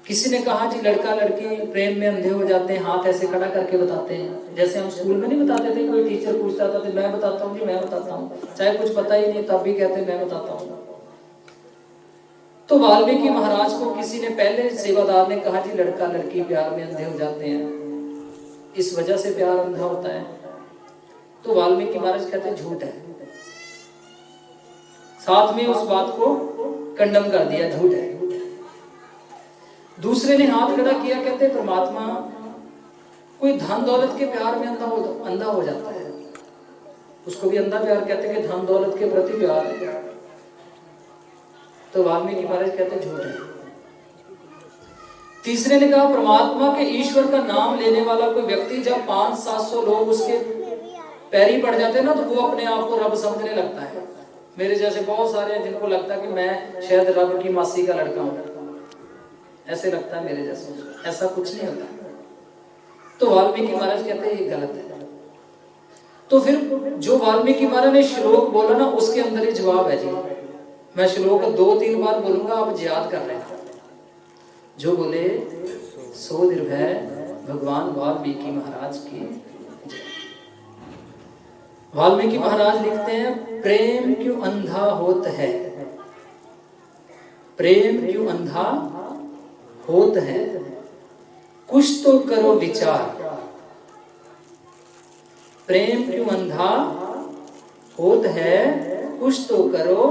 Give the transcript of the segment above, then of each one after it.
किसी ने कहा जी लड़का लड़की प्रेम में अंधे हो जाते हैं, हाथ ऐसे खड़ा करके बताते हैं, जैसे हम स्कूल में नहीं बताते थे, कोई टीचर पूछता था तो मैं बताता हूँ जी, मैं बताता हूँ, चाहे कुछ पता ही नहीं तब भी कहते मैं बताता हूँ। तो वाल्मीकि महाराज को किसी ने, पहले सेवादार ने कहा जी लड़का लड़की प्यार में अंधे हो जाते हैं, इस वजह से प्यार अंधा होता है। तो वाल्मीकि महाराज कहते हैं झूठ है, साथ में उस बात को कंडम कर दिया, झूठ है। दूसरे ने हाथ खड़ा किया, कहते परमात्मा कोई धन दौलत के प्यार में अंधा हो जाता है, उसको भी अंधा प्यार कहते हैं कि धन दौलत के प्रति प्यार है। तो वाल्मीकि महाराज कहते झूठ है। तीसरे ने कहा परमात्मा के ईश्वर का नाम लेने वाला कोई व्यक्ति जब 500-700 लोग उसके पैरी पड़ जाते हैं ना, तो वो अपने आप को रब समझने लगता है। मेरे जैसे बहुत सारे हैं जिनको लगता है कि मैं शायद रब की मासी का लड़का हूं, ऐसे लगता है मेरे जैसे, ऐसा कुछ नहीं होता। तो वाल्मीकि महाराज कहते हैं ये गलत है। तो फिर जो वाल्मीकि महाराज ने श्लोक बोला ना, उसके अंदर ही जवाब है जी। मैं श्लोक 2-3 बार बोलूंगा, आप याद कर रहे हैं। जो बोले सो निर्भय भगवान वाल्मीकि महाराज की। वाल्मीकि महाराज लिखते हैं प्रेम क्यों अंधा होत है, प्रेम क्यों अंधा होत है, कुछ तो करो विचार। प्रेम क्यों अंधा होत है, कुछ तो करो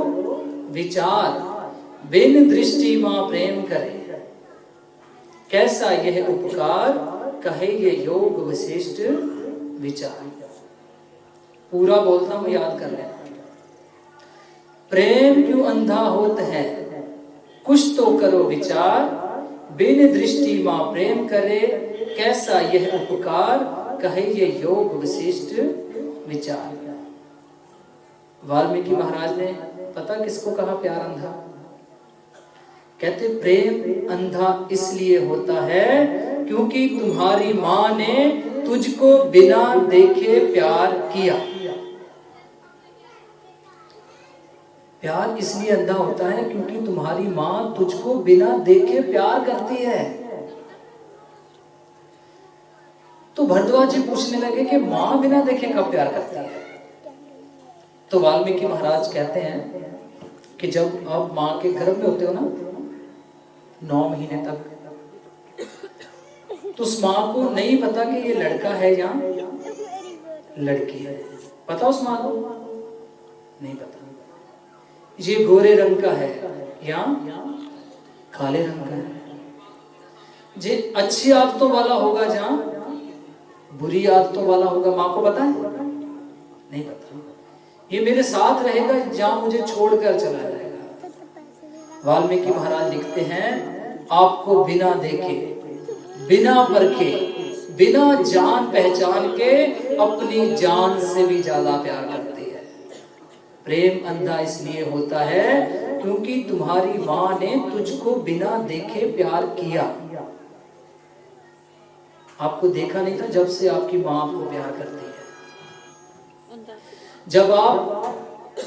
विचार। बिन दृष्टि मां प्रेम करे, कैसा यह उपकार, कहे ये योग विशिष्ट विचार। पूरा बोलता हूं, याद कर लेना। प्रेम क्यों अंधा होत है, कुछ तो करो विचार। बिन दृष्टि मां प्रेम करे, कैसा यह उपकार, कहे ये योग विशिष्ट विचार। वाल्मीकि महाराज ने पता किसको कहा प्यार अंधा? कहते प्रेम अंधा इसलिए होता है क्योंकि तुम्हारी मां ने तुझको बिना देखे प्यार किया। प्यार इसलिए अंधा होता है क्योंकि तुम्हारी मां तुझको बिना देखे प्यार करती है। तो भरद्वाज जी पूछने लगे कि मां बिना देखे कब प्यार करती है? तो वाल्मीकि महाराज कहते हैं कि जब आप मां के गर्भ में होते हो ना 9 महीने तक, तो उस मां को नहीं पता कि ये लड़का है या लड़की है। पता उस मां को नहीं पता ये गोरे रंग का है या काले रंग का है, ये अच्छी आदतों वाला होगा जहां बुरी आदतों वाला होगा। मां को पता है? नहीं पता। ये मेरे साथ रहेगा जहां मुझे छोड़कर चला जाएगा। वाल्मीकि महाराज लिखते हैं आपको बिना देखे, बिना परखे, बिना जान पहचान के अपनी जान से भी ज्यादा प्यार करती है। प्रेम अंधा इसलिए होता है क्योंकि तुम्हारी मां ने तुझको बिना देखे प्यार किया। आपको देखा नहीं था जब से आपकी मां आपको प्यार करती है। जब आप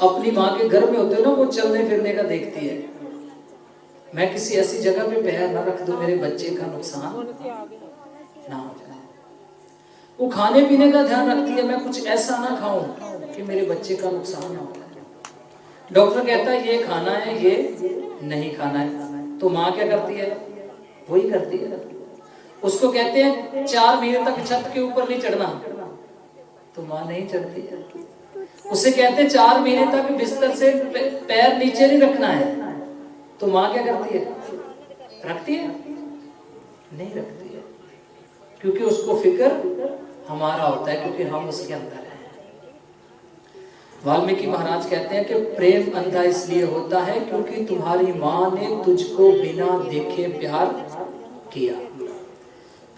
अपनी मां के गर्भ में होते हो ना, वो चलने फिरने का देखती है। मैं किसी ऐसी जगह पे पैर ना रख दूं मेरे बच्चे का नुकसान ना हो जाए। वो खाने पीने का ध्यान रखती है, मैं कुछ ऐसा ना खाऊं कि मेरे बच्चे का नुकसान ना हो। डॉक्टर कहता है ये खाना है, ये नहीं खाना है, तो माँ क्या करती है? वही करती है। उसको कहते हैं 4 महीने तक छत के ऊपर नहीं चढ़ना, तो माँ नहीं चढ़ती है। उसे कहते हैं 4 महीने तक बिस्तर से पैर नीचे नहीं रखना है, तो माँ क्या करती है? रखती है? नहीं रखती है, क्योंकि उसको फिक्र हमारा होता है, क्योंकि हम उसके अंदर हैं। वाल्मीकि महाराज कहते हैं कि प्रेम अंधा इसलिए होता है क्योंकि तुम्हारी मां ने तुझको बिना देखे प्यार किया।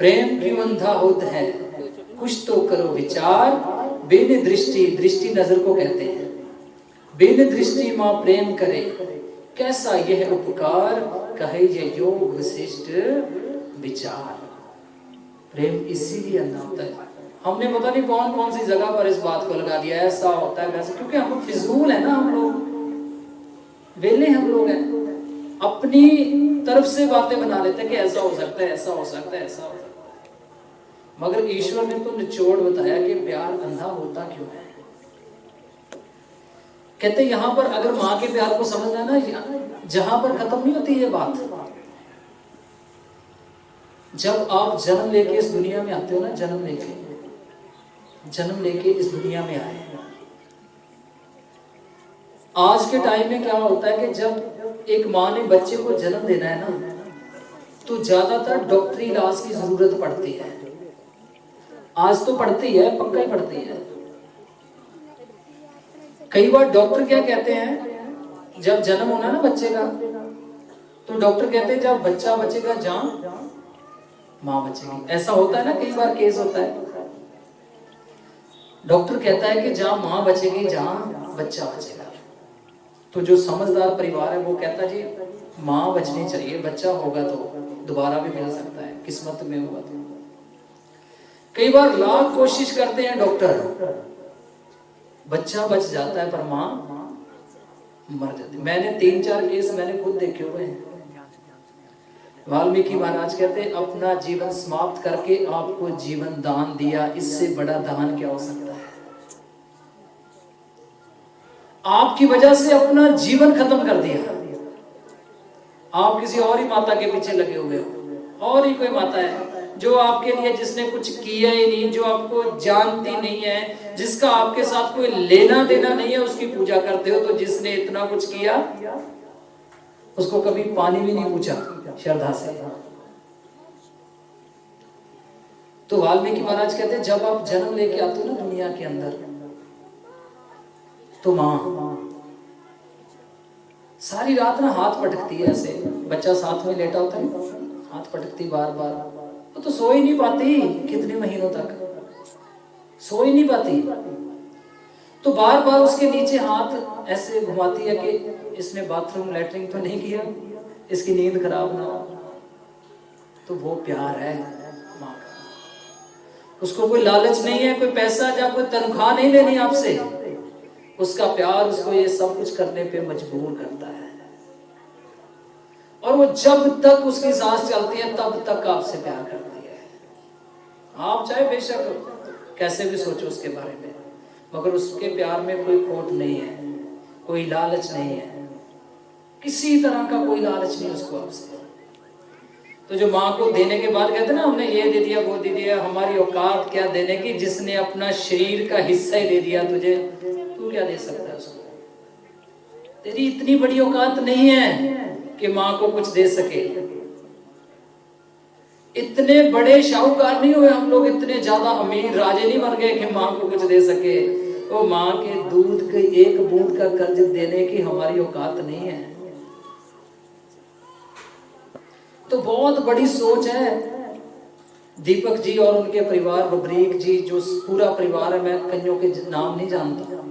प्रेम क्यों अंधा होता है, कुछ तो करो विचार। बिन दृष्टि, दृष्टि नजर को कहते हैं, बिन दृष्टि मां प्रेम करे, कैसा यह उपकार, कहे ये योग विशिष्ट विचार। प्रेम इसीलिए अंधा होता है। हमने पता नहीं कौन कौन सी जगह पर इस बात को लगा दिया, ऐसा होता है वैसे, क्योंकि हम फिजूल है ना, हम लोग वेले हम लोग हैं। अब अपनी तरफ से बातें बना लेते हैं कि ऐसा हो सकता है, ऐसा हो सकता है, ऐसा हो सकता है। मगर ईश्वर ने तो निचोड़ बताया कि प्यार अंधा होता क्यों है। कहते यहां पर अगर माँ के प्यार को समझना है ना, जहां पर खत्म नहीं होती ये बात। जब आप जन्म लेके इस दुनिया में आते हो ना, जन्म लेके इस दुनिया में आए, आज के टाइम में क्या होता है कि जब एक माँ ने बच्चे को जन्म देना है ना, तो ज्यादातर डॉक्टरी इलाज की जरूरत पड़ती है। आज तो पड़ती है, पक्का ही पड़ती है। कई बार डॉक्टर क्या कहते हैं, जब जन्म होना ना बच्चे का, तो डॉक्टर कहते हैं जब बच्चा बचेगा जहां माँ बचेगी। ऐसा होता है ना, कई बार केस होता है। डॉक्टर कहता है कि जहां माँ बचेगी जहां बच्चा बचेगा। तो जो समझदार परिवार है वो कहता जी माँ बचनी चाहिए, बच्चा होगा तो दोबारा भी मिल सकता है, किस्मत में हुआ तो। कई बार लाख कोशिश करते हैं डॉक्टर, बच्चा बच जाता है पर माँ मर जाती। मैंने 3-4 केस मैंने खुद देखे हुए हैं। वाल्मीकि महाराज कहते हैं अपना जीवन समाप्त करके आपको जीवन दान दिया, इससे बड़ा दान क्या हो सकता है। आपकी वजह से अपना जीवन खत्म कर दिया। आप किसी और ही माता के पीछे लगे हुए हो, और ही कोई माता है जो आपके लिए, जिसने कुछ किया ही नहीं, जो आपको जानती नहीं है, जिसका आपके साथ कोई लेना देना नहीं है, उसकी पूजा करते हो। तो जिसने इतना कुछ किया उसको कभी पानी भी नहीं पूछा श्रद्धा से। तो वाल्मीकि महाराज कहते हैं जब आप जन्म लेके आते हो ना दुनिया के अंदर, तो माँ सारी रात ना हाथ पटकती है, ऐसे बच्चा साथ में लेटा होता है, हाथ पटकती बार बार। वो तो सो ही नहीं पाती, कितने महीनों तक सो ही नहीं पाती। तो बार बार उसके नीचे हाथ ऐसे घुमाती है कि इसने बाथरूम लैट्रिन तो नहीं किया, इसकी नींद खराब ना हो। तो वो प्यार है माँ का। उसको कोई लालच नहीं है, कोई पैसा या कोई तनख्वाह नहीं लेनी आपसे। उसका प्यार उसको ये सब कुछ करने पे मजबूर करता है। और वो जब तक उसकी सांस चलती है तब तक आपसे प्यार करती है। आप चाहे बेशक कैसे भी सोचो उसके बारे में, मगर उसके प्यार में कोई खोट नहीं है, कोई लालच नहीं है, किसी तरह का कोई लालच नहीं उसको आपसे। तो जो माँ को देने के बाद कहते ना हमने ये दे दिया वो दे दिया, हमारी औकात क्या देने की, जिसने अपना शरीर का हिस्सा ही दे दिया तुझे, तू क्या दे सकता है उसको। तेरी इतनी बड़ी औकात नहीं है कि माँ को कुछ दे सके। इतने बड़े शाहूकार नहीं हुए हम लोग, इतने ज्यादा अमीर राजे नहीं बन गए कि माँ को कुछ दे सके। तो माँ के दूध के एक बूंद का कर्ज देने की हमारी औकात नहीं है। तो बहुत बड़ी सोच है दीपक जी और उनके परिवार, बबरीक जी जो पूरा परिवार है, मैं कईयों के नाम नहीं जानता।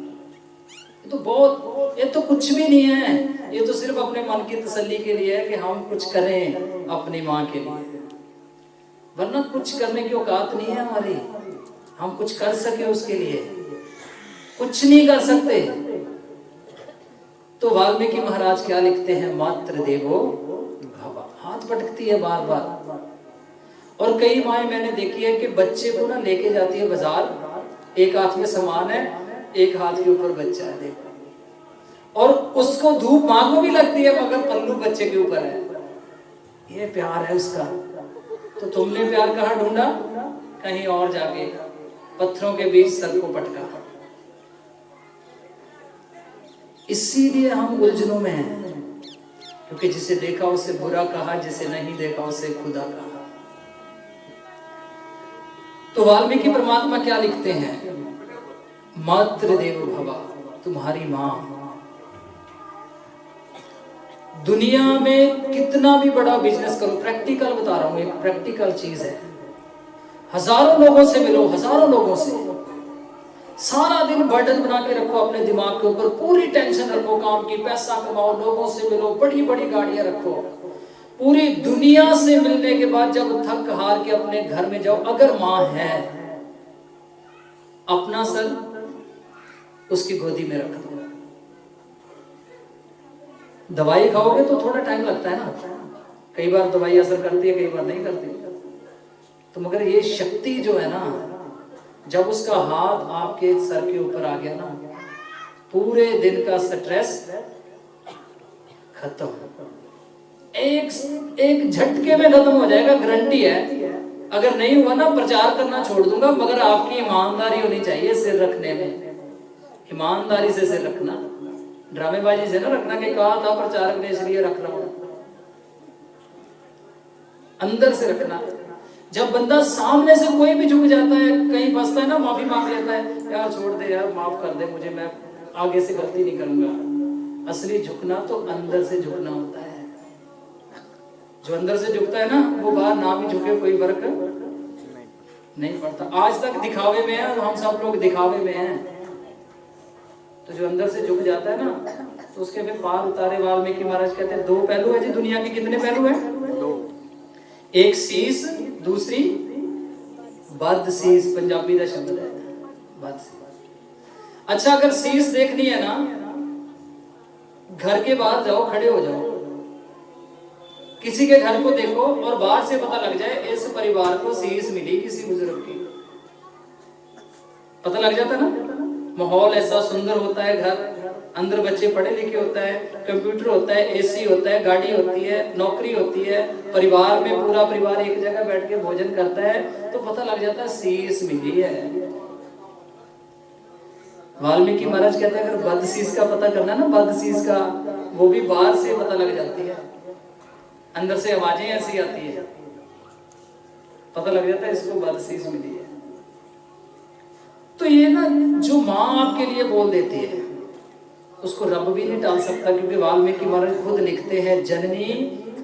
ये तो कुछ भी नहीं है, ये तो सिर्फ अपने मन की तसल्ली के लिए है कि हम कुछ करें अपनी माँ के लिए, वरना कुछ करने की औकात नहीं है हमारी। हम कुछ कर सके उसके लिए कुछ नहीं कर सकते। तो वाल्मीकि महाराज क्या लिखते हैं, मातृ देवो भव। हाथ पटकती है बार बार। और कई माएँ मैंने देखी है कि बच्चे को ना लेके जाती है बाजार, एक हाथ में सामान है, एक हाथ के ऊपर बच्चा है, देखो, और उसको धूप माँ को भी लगती है मगर पल्लू बच्चे के ऊपर है। ये प्यार है उसका। तो तुमने प्यार कहाँ ढूंढा, कहीं और जाके पत्थरों के बीच सर को पटका। इसीलिए हम उलझनों में हैं, क्योंकि जिसे देखा उसे बुरा कहा, जिसे नहीं देखा उसे खुदा कहा। तो वाल्मीकि परमात्मा क्या लिखते हैं, मातृ देवो भव, तुम्हारी माँ। दुनिया में कितना भी बड़ा बिजनेस करो, प्रैक्टिकल बता रहा हूं, एक प्रैक्टिकल चीज है। हजारों लोगों से मिलो, हजारों लोगों से, सारा दिन बर्डन बना के रखो अपने दिमाग के ऊपर, पूरी टेंशन रखो काम की, पैसा कमाओ, लोगों से मिलो, बड़ी बड़ी गाड़ियां रखो, पूरी दुनिया से मिलने के बाद जब थक हार के अपने घर में जाओ, अगर माँ है, अपना सर उसकी गोदी में रख दो। दवाई खाओगे तो थोड़ा टाइम लगता है ना, कई बार दवाई असर करती है, कई बार नहीं करती। तो मगर ये शक्ति जो है ना, जब उसका हाथ आपके सर के ऊपर आ गया ना, पूरे दिन का स्ट्रेस खत्म, एक झटके में खत्म हो जाएगा, गारंटी है। अगर नहीं हुआ ना, प्रचार करना छोड़ दूंगा, मगर आपकी ईमानदारी होनी चाहिए सिर रखने में। ईमानदारी से सिर रखना, ड्रामेबाजी से ना रखना कि कहा था प्रचारक ने इसलिए रख रहा हूं। अंदर से रखना। जब बंदा सामने से कोई भी झुक जाता है, कहीं फंसता है ना, माफी मांग लेता है, यार छोड़ दे यार, माफ कर दे मुझे, मैं आगे से गलती नहीं करूंगा। असली झुकना तो अंदर से झुकना होता है। जो अंदर से झुकता है ना, वो बाहर ना भी झुके कोई फर्क नहीं पड़ता। आज तक दिखावे में है, हम सब लोग दिखावे में हैं। तो जो अंदर से झुक जाता है ना, तो उसके फिर पार उतारे। वाल्मीकि महाराज कहते हैं, दो पहलू है जी दुनिया के। कितने पहलू है? एक शीश, दूसरी बद शीश, पंजाबी का शब्द है बद शीश। अच्छा, अगर शीश देखनी है ना, घर के बाहर जाओ, खड़े हो जाओ, किसी के घर को देखो और बाहर से पता लग जाए इस परिवार को शीश मिली किसी बुजुर्ग की, पता लग जाता ना। माहौल ऐसा सुंदर होता है, घर अंदर बच्चे पढ़े लिखे होता है, कंप्यूटर होता है, एसी होता है, गाड़ी होती है, नौकरी होती है, परिवार में पूरा परिवार एक जगह बैठ के भोजन करता है, तो पता लग जाता है शीश मिली है। वाल्मीकि महाराज कहते हैं, अगर बदशीश का पता करना ना, बदशीश का, वो भी बाहर से पता लग जाती है, अंदर से आवाजें ऐसी आती है, पता लग जाता है इसको बदशीश मिली है। तो ये ना, जो माँ आपके लिए बोल देती है, उसको रब भी नहीं टाल सकता, क्योंकि वाल्मीकि महाराज खुद लिखते हैं, जननी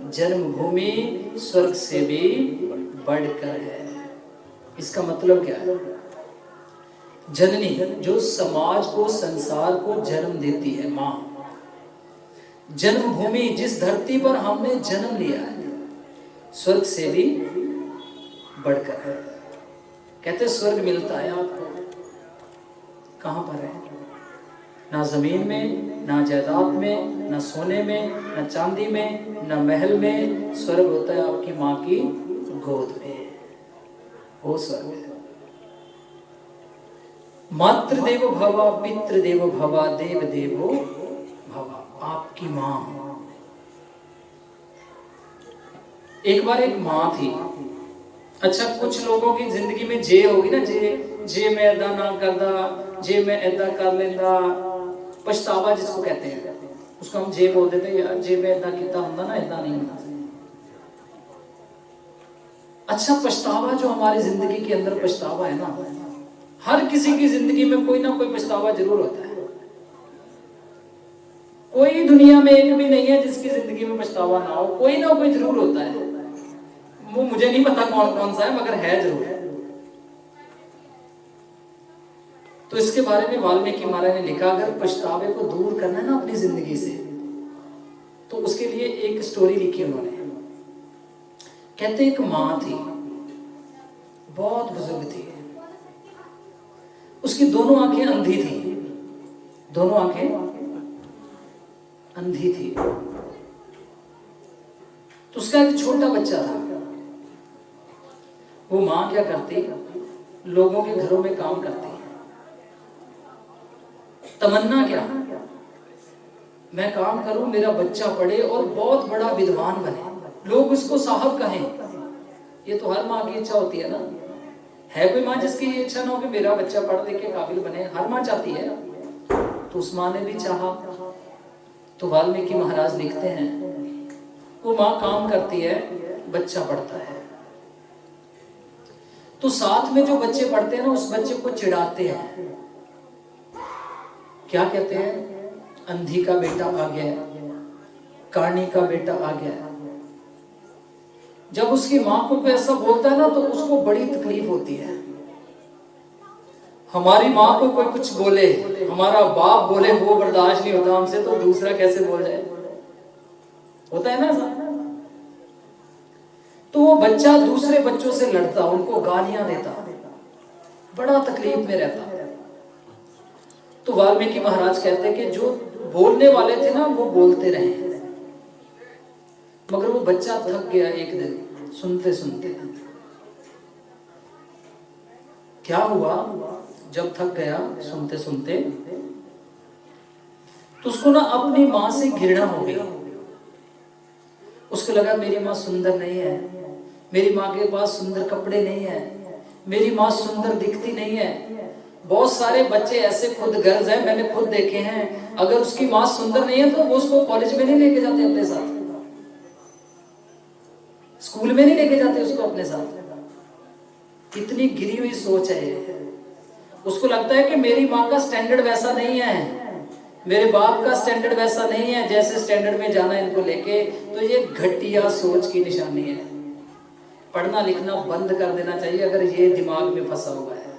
जन्मभूमि स्वर्ग से भी बढ़कर है। इसका मतलब क्या है? जननी जो समाज को, संसार को जन्म देती है, माँ। जन्मभूमि जिस धरती पर हमने जन्म लिया है, स्वर्ग से भी बढ़कर है। कहते स्वर्ग मिलता है आपको, कहां पर है? ना जमीन में, ना जायदाद में, ना सोने में, ना चांदी में, ना महल में। स्वर्ग होता है आपकी माँ की गोद में, वो स्वर्ग है। मातृदेवो भव, पितृदेवो भव, देव देवो भव। आपकी माँ। एक बार एक माँ थी। अच्छा, कुछ लोगों की जिंदगी में जे होगी ना, जे मैं ऐदा ना करदा, जे मैं ऐदा कर लेंदा, पछतावा जिसको कहते हैं, उसको हम जे बोल देते हैं, यार जे मैं ऐदा किया होता ना, ऐदा नहीं होना। अच्छा, पछतावा जो हमारी जिंदगी के अंदर पछतावा है ना, हर किसी की जिंदगी में कोई ना कोई पछतावा जरूर होता है। कोई दुनिया में एक भी नहीं है जिसकी जिंदगी में पछतावा ना हो, कोई ना कोई जरूर होता है। वो मुझे नहीं पता कौन कौन सा है, मगर है जरूर। तो इसके बारे में वाल्मीकि महाराज ने लिखा, अगर पछतावे को दूर करना है ना अपनी जिंदगी से, तो उसके लिए एक स्टोरी लिखी उन्होंने। कहते एक माँ थी, बहुत बुजुर्ग थी, उसकी दोनों आंखें अंधी थी, दोनों आंखें अंधी थी। तो उसका एक छोटा बच्चा था। वो माँ क्या करती, लोगों के घरों में काम करती है। तमन्ना क्या, मैं काम करूं, मेरा बच्चा पढ़े और बहुत बड़ा विद्वान बने, लोग उसको साहब कहें। ये तो हर माँ की इच्छा होती है ना। है कोई माँ जिसकी ये इच्छा ना हो कि मेरा बच्चा पढ़ लिख के काबिल बने? हर माँ चाहती है। तो उस माँ ने भी चाहा। तो वाल्मीकि महाराज लिखते हैं, वो माँ काम करती है, बच्चा पढ़ता है, तो साथ में जो बच्चे पढ़ते हैं ना, उस बच्चे को चिढ़ाते हैं। क्या कहते हैं? अंधी का बेटा आ गया, कानी का बेटा आ गया। जब उसकी माँ को ऐसा बोलता है ना, तो उसको बड़ी तकलीफ होती है। हमारी माँ को कोई कुछ बोले, हमारा बाप बोले, वो बर्दाश्त नहीं होता हमसे, तो दूसरा कैसे बोल जाए? होता है ना ऐसा। तो वो बच्चा दूसरे बच्चों से लड़ता, उनको गालियां देता, बड़ा तकलीफ में रहता। तो वाल्मीकि महाराज कहते हैं कि जो बोलने वाले थे ना, वो बोलते रहे, मगर वो बच्चा थक गया एक दिन सुनते सुनते। क्या हुआ, जब थक गया सुनते सुनते तो उसको ना अपनी माँ से घृणा हो गई। उसको लगा मेरी माँ सुंदर नहीं है, मेरी माँ के पास सुंदर कपड़े नहीं है, मेरी माँ सुंदर दिखती नहीं है। बहुत सारे बच्चे ऐसे खुद गर्ज है, मैंने खुद देखे हैं, अगर उसकी माँ सुंदर नहीं है तो वो उसको कॉलेज में नहीं लेके जाते अपने साथ, स्कूल में नहीं लेके जाते उसको अपने साथ। कितनी गिरी हुई सोच है ये। उसको लगता है कि मेरी माँ का स्टैंडर्ड वैसा नहीं है, मेरे बाप का स्टैंडर्ड वैसा नहीं है जैसे स्टैंडर्ड में जाना इनको लेके। तो ये घटिया सोच की निशानी है। पढ़ना लिखना बंद कर देना चाहिए अगर ये दिमाग में फंसा हुआ है।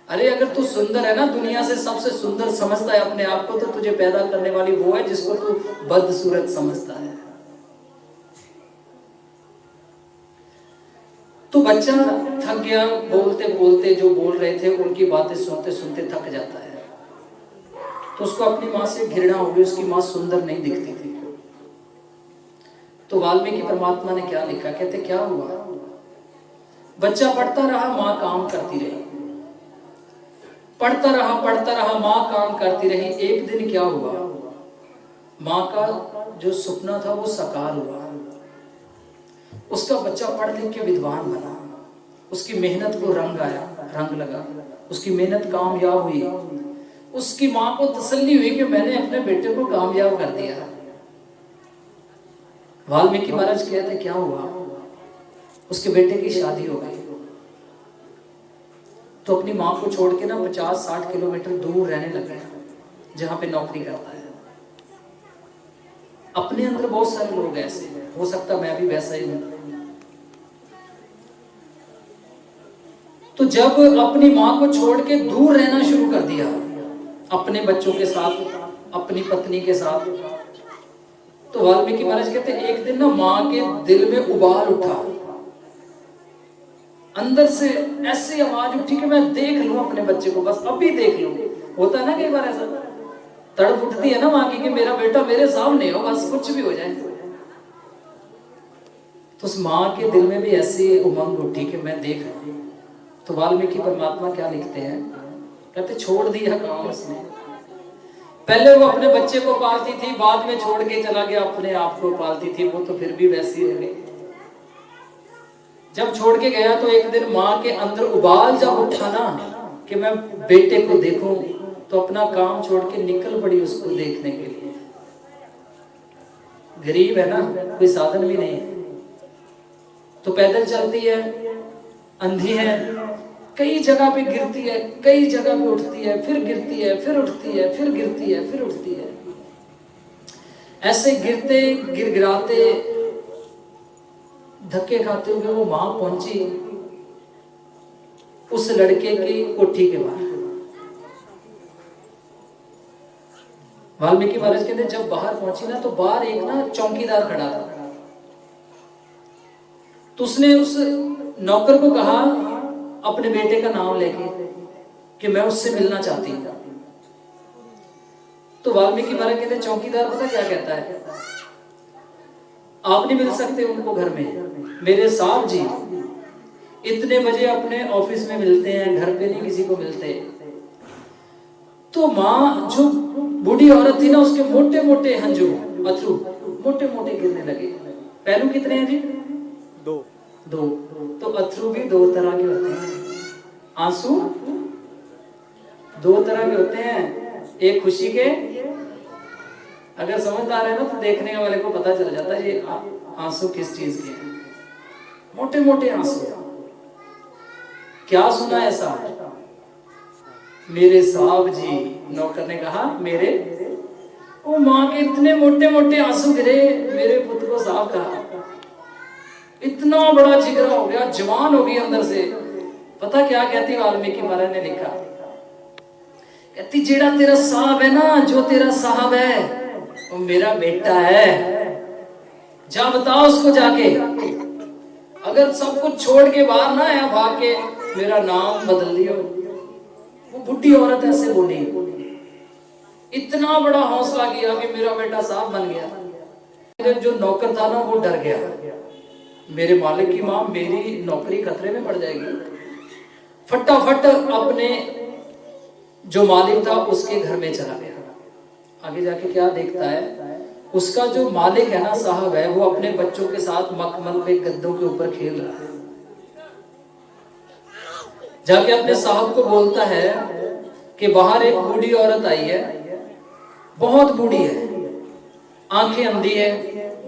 अरे अगर तू सुंदर है ना, दुनिया से सबसे सुंदर समझता है अपने आप को, तो तुझे पैदा करने वाली वो है जिसको तू बदसूरत समझता है। तो बच्चा थक गया, बोलते बोलते जो बोल रहे थे उनकी बातें सुनते सुनते थक जाता है। तो उसको अपनी माँ से घृणा हो गई, उसकी माँ सुंदर नहीं दिखती थी। तो वाल्मीकि परमात्मा ने क्या लिखा, कहते क्या हुआ, बच्चा पढ़ता रहा, माँ काम करती रही, पढ़ता रहा, माँ काम करती रही। एक दिन क्या हुआ, माँ का जो सपना था वो साकार हुआ। उसका बच्चा पढ़ लिख के विद्वान बना, उसकी मेहनत को रंग लगा, उसकी मेहनत कामयाब हुई। उसकी माँ को तसल्ली हुई कि मैंने अपने बेटे को कामयाब कर दिया। वाल्मीकि महाराज कहते क्या हुआ, उसके बेटे की शादी हो गई। तो अपनी माँ को छोड़ के ना 50-60 किलोमीटर दूर रहने लग गया, जहां पे नौकरी करता है। अपने अंदर बहुत सारे लोग ऐसे, हो सकता मैं भी वैसा ही हूं। तो जब अपनी माँ को छोड़ के दूर रहना शुरू कर दिया, अपने बच्चों के साथ, अपनी पत्नी के साथ, तो वाल्मीकि महाराज कहते एक दिन ना माँ के दिल में उबाल उठा, अंदर से ऐसी आवाज उठी कि मैं देख लूं अपने बच्चे को, बस अभी देख लूं। होता है ना कई बार ऐसा, तड़प उठती है ना माँ की कि मेरा बेटा मेरे सामने हो, बस कुछ भी हो जाए। तो उस माँ के दिल में भी ऐसी उमंग उठी कि मैं देख लूं। तो वाल्मीकि परमात्मा क्या लिखते हैं, कहते छोड़ दिया काम उसने। पहले वो अपने बच्चे को पालती थी, बाद में छोड़ के चला गया अपने आप को पालती थी, वो तो फिर भी वैसी रह गई। जब छोड़ के गया तो एक दिन माँ के अंदर उबाल जब उठा ना कि मैं बेटे को देखूं, तो अपना काम छोड़ के निकल पड़ी उसको देखने के लिए। गरीब है ना, कोई साधन भी नहीं है, तो पैदल चलती है, अंधी है, कई जगह पे गिरती है, कई जगह पे उठती है, फिर गिरती है, फिर उठती है, फिर गिरती है, फिर उठती है। ऐसे गिरते गिरगिराते धक्के खाते हुए वो मां पहुंची उस लड़के की कोठी के बाहर। वाल्मीकि महाराज कहते जब बाहर पहुंची ना, तो बाहर एक ना चौकीदार खड़ा था। तो उसने उस नौकर को कहा अपने बेटे का नाम लेके कि मैं उससे मिलना चाहती हूं। तो वाल्मीकि महाराज कहते चौकीदार पता क्या कहता है, आप नहीं मिल सकते उनको घर में, मेरे साहब जी इतने बजे अपने ऑफिस में मिलते हैं, घर पे नहीं किसी को मिलते। तो माँ जो बूढ़ी औरत थी ना, उसके मोटे मोटे हंजू अथरू मोटे मोटे गिरने लगे। पहलू कितने हैं जी? दो। तो अथरू भी दो तरह के होते हैं, आंसू दो तरह के होते हैं, एक खुशी के, अगर समझदार है ना तो देखने वाले को पता चल जाता है ये आंसू किस चीज के हैं। मोटे मोटे आंसू। क्या सुना ऐसा? मेरे साहब जी, नौकर ने कहा मेरे, वो माँ के इतने मोटे मोटे आंसू गिरे, मेरे पुत्र को साहब कहा, इतना बड़ा जिगरा हो गया, जवान हो गई अंदर से। पता क्या कहती वाल्मीकि महाराज ने लिखा, कहती जेड़ा तेरा साहब है ना, जो तेरा साहब है वो मेरा बेटा है, जा बताओ उसको जाके, अगर सब कुछ छोड़ के बाहर ना आया भाग के, मेरा नाम बदल दियो। वो बुढ़ी औरत ऐसे बोली, इतना बड़ा हौसला किया कि मेरा बेटा साहब बन गया। जो नौकर था ना वो डर गया, मेरे मालिक की माँ, मेरी नौकरी खतरे में पड़ जाएगी। फटाफट अपने जो मालिक था उसके घर में चला गया। आगे जाके क्या देखता है, उसका जो मालिक है ना, साहब है, वो अपने बच्चों के साथ मखमल पे गद्दों के ऊपर खेल रहा है। जाके अपने साहब को बोलता है कि बाहर एक बूढ़ी औरत आई है, बहुत बूढ़ी है, आंखें अंधी है,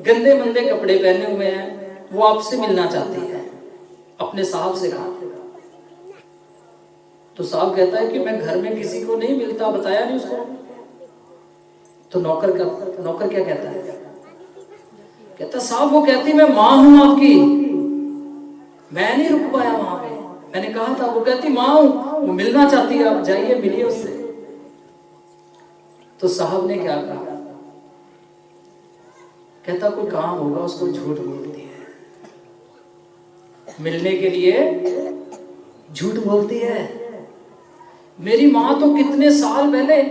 गंदे मंदे कपड़े पहने हुए हैं, वो आपसे मिलना चाहती है। अपने साहब से कहा। तो साहब कहता है कि मैं घर में किसी को नहीं मिलता, बताया नहीं उसको। तो नौकर क्या कहता है, कहता साहब वो कहती मैं माँ हूं आपकी, मैं नहीं रुक पाया वहां पे, मैंने कहा था। वो कहती माँ हूं, वो मिलना चाहती है, आप जाइए मिलिए उससे। तो साहब ने क्या कहा, कहता कोई काम होगा, उसको झूठ बोलती है, मिलने के लिए झूठ बोलती है। मेरी माँ तो कितने साल पहले,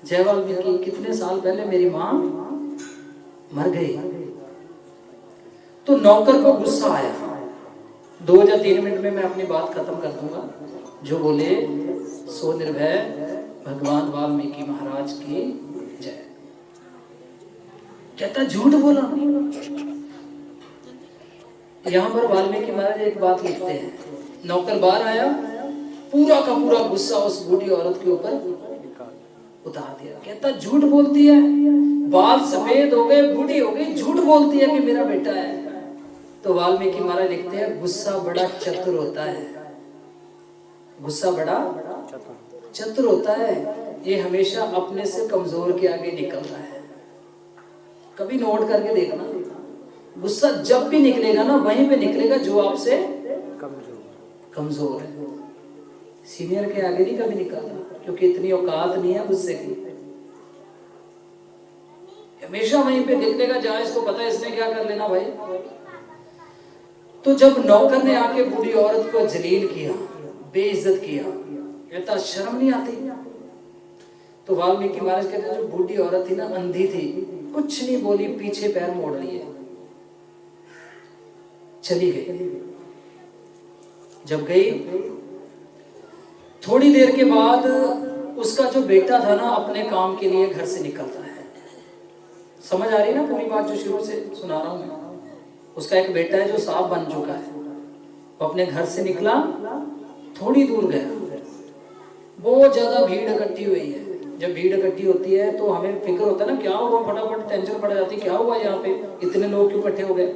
जय वाल्मीकि, कितने साल पहले मेरी माँ मर गई। तो नौकर को गुस्सा आया। 2 या 3 मिनट में मैं अपनी बात खत्म कर दूंगा। जो बोले सो निर्भय, भगवान वाल्मीकि महाराज की जय। कहता झूठ बोला। यहां पर वाल्मीकि महाराज एक बात लिखते हैं, नौकर बाहर आया, पूरा का पूरा गुस्सा उस बूढ़ी औरत के ऊपर उतार दिया। कहता झूठ बोलती है, बाल सफेद हो गए, बूढ़ी हो गई, झूठ बोलती है कि मेरा बेटा है। तो वाल्मीकि महाराज लिखते हैं, गुस्सा बड़ा चतुर होता है, गुस्सा बड़ा चतुर होता है, ये हमेशा अपने से कमजोर के आगे निकलता है। कभी नोट करके देखना, गुस्सा जब भी निकलेगा ना, वहीं पे निकलेगा जो आपसे कमजोर है। सीनियर के आगे नहीं कभी निकलता, क्योंकि इतनी औकात नहीं है गुस्से की। हमेशा वहीं पे निकलेगा जहां इसको पता है इसने क्या कर लेना भाई। तो जब नौकर ने आके बूढ़ी औरत को जलील किया, बेइज्जत किया, कहता शर्म नहीं आती। तो वाल्मीकि महाराज कहते हैं जो बूढ़ी औरत थी ना, अंधी थी, कुछ नहीं बोली, पीछे पैर मोड़ लिए, चली गई। जब गई, थोड़ी देर के बाद उसका जो बेटा था ना, अपने काम के लिए घर से निकलता है। समझ आ रही ना पूरी बात जो शुरू से सुना रहा हूं मैं। उसका एक बेटा है जो सांप बन चुका है, वो अपने घर से निकला, थोड़ी दूर गया, बहुत ज्यादा भीड़ इकट्ठी हुई है। जब भीड़ इकट्ठी होती है तो हमें फिक्र होता है ना, क्या हुआ, फटाफट टेंशन पड़ जाती, क्या हुआ यहाँ पे, इतने लोग क्यों इकट्ठे हो गए।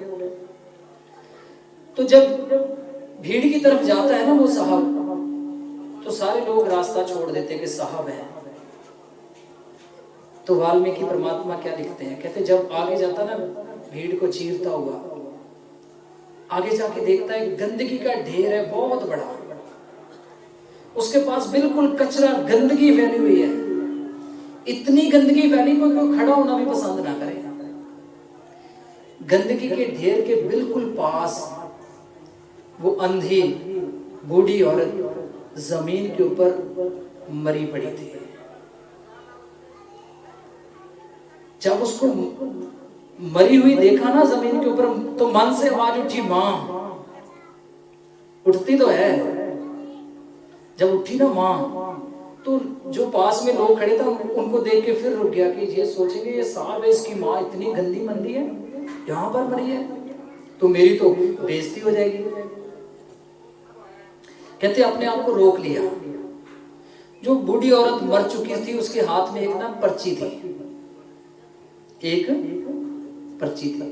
तो जब भीड़ की तरफ जाता है ना वो साहब, तो सारे लोग रास्ता छोड़ देते कि साहब है। तो वाल्मीकि परमात्मा क्या लिखते हैं, कहते जब आगे जाता ना, भीड़ को चीरता हुआ आगे जाके देखता है गंदगी का ढेर है बहुत बड़ा, उसके पास बिल्कुल कचरा, गंदगी फैली हुई है, इतनी गंदगी फैली कोई खड़ा होना भी पसंद ना करे। गंदगी के ढेर के बिल्कुल पास वो अंधी बूढ़ी औरत जमीन के ऊपर मरी पड़ी थी। जब उसको मरी हुई देखा ना जमीन के ऊपर, तो मन से आवाज उठी, मां। उठती तो है, जब उठी ना मां, तो जो पास में लोग खड़े थे उनको देख के फिर रुक गया कि ये सोचेंगे ये साहब है, इसकी मां इतनी गंदी मंदी है, यहां पर मरी है, तो मेरी तो बेइज्जती हो जाएगी। कहते अपने आप को रोक लिया। जो बूढ़ी औरत मर चुकी थी उसके हाथ में एक ना पर्ची थी, एक पर्ची थी।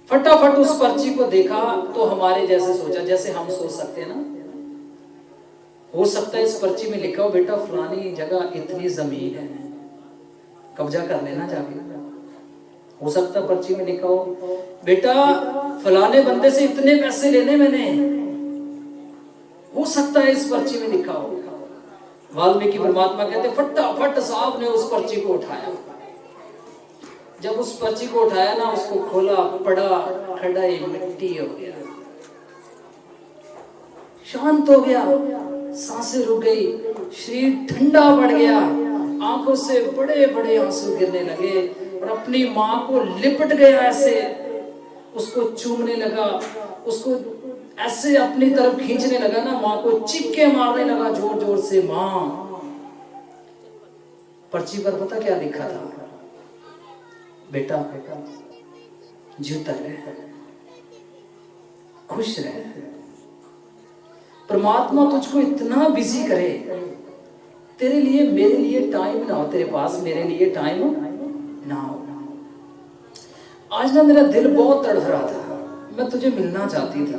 फटाफट उस पर्ची को देखा तो हमारे जैसे सोचा, जैसे हम सोच सकते हैं ना, हो सकता है इस पर्ची में लिखा हो बेटा फलानी जगह इतनी जमीन है, कब्जा कर लेना जाके। हो सकता है पर्ची में लिखा हो बेटा फलाने बंदे से इतने पैसे लेने मैंने, हो सकता है इस पर्ची में लिखा हो। वाल्मीकि परमात्मा कहते फटाफट साहब ने उस पर्ची को उठाया। जब उस पर्ची को उठाया ना, उसको खोला, पड़ा, खड़ा ही मिट्टी हो गया, शांत हो गया, सांसें रुक गई, शरीर ठंडा पड़ गया, आंखों से बड़े बड़े आंसू गिरने लगे। और अपनी माँ को लिपट गया ऐसे, उसको चूमने लगा, उसको ऐसे अपनी तरफ खींचने लगा ना, माँ को चिक्के मारने लगा जोर जोर से, माँ। पर्ची पर पता क्या लिखा था? बेटा जीता रहे, खुश रहे, परमात्मा तुझको इतना बिजी करे, तेरे लिए मेरे लिए टाइम ना हो, तेरे पास मेरे लिए टाइम ना हो। आज ना मेरा दिल बहुत तड़फ रहा था, मैं तुझे मिलना चाहती थी,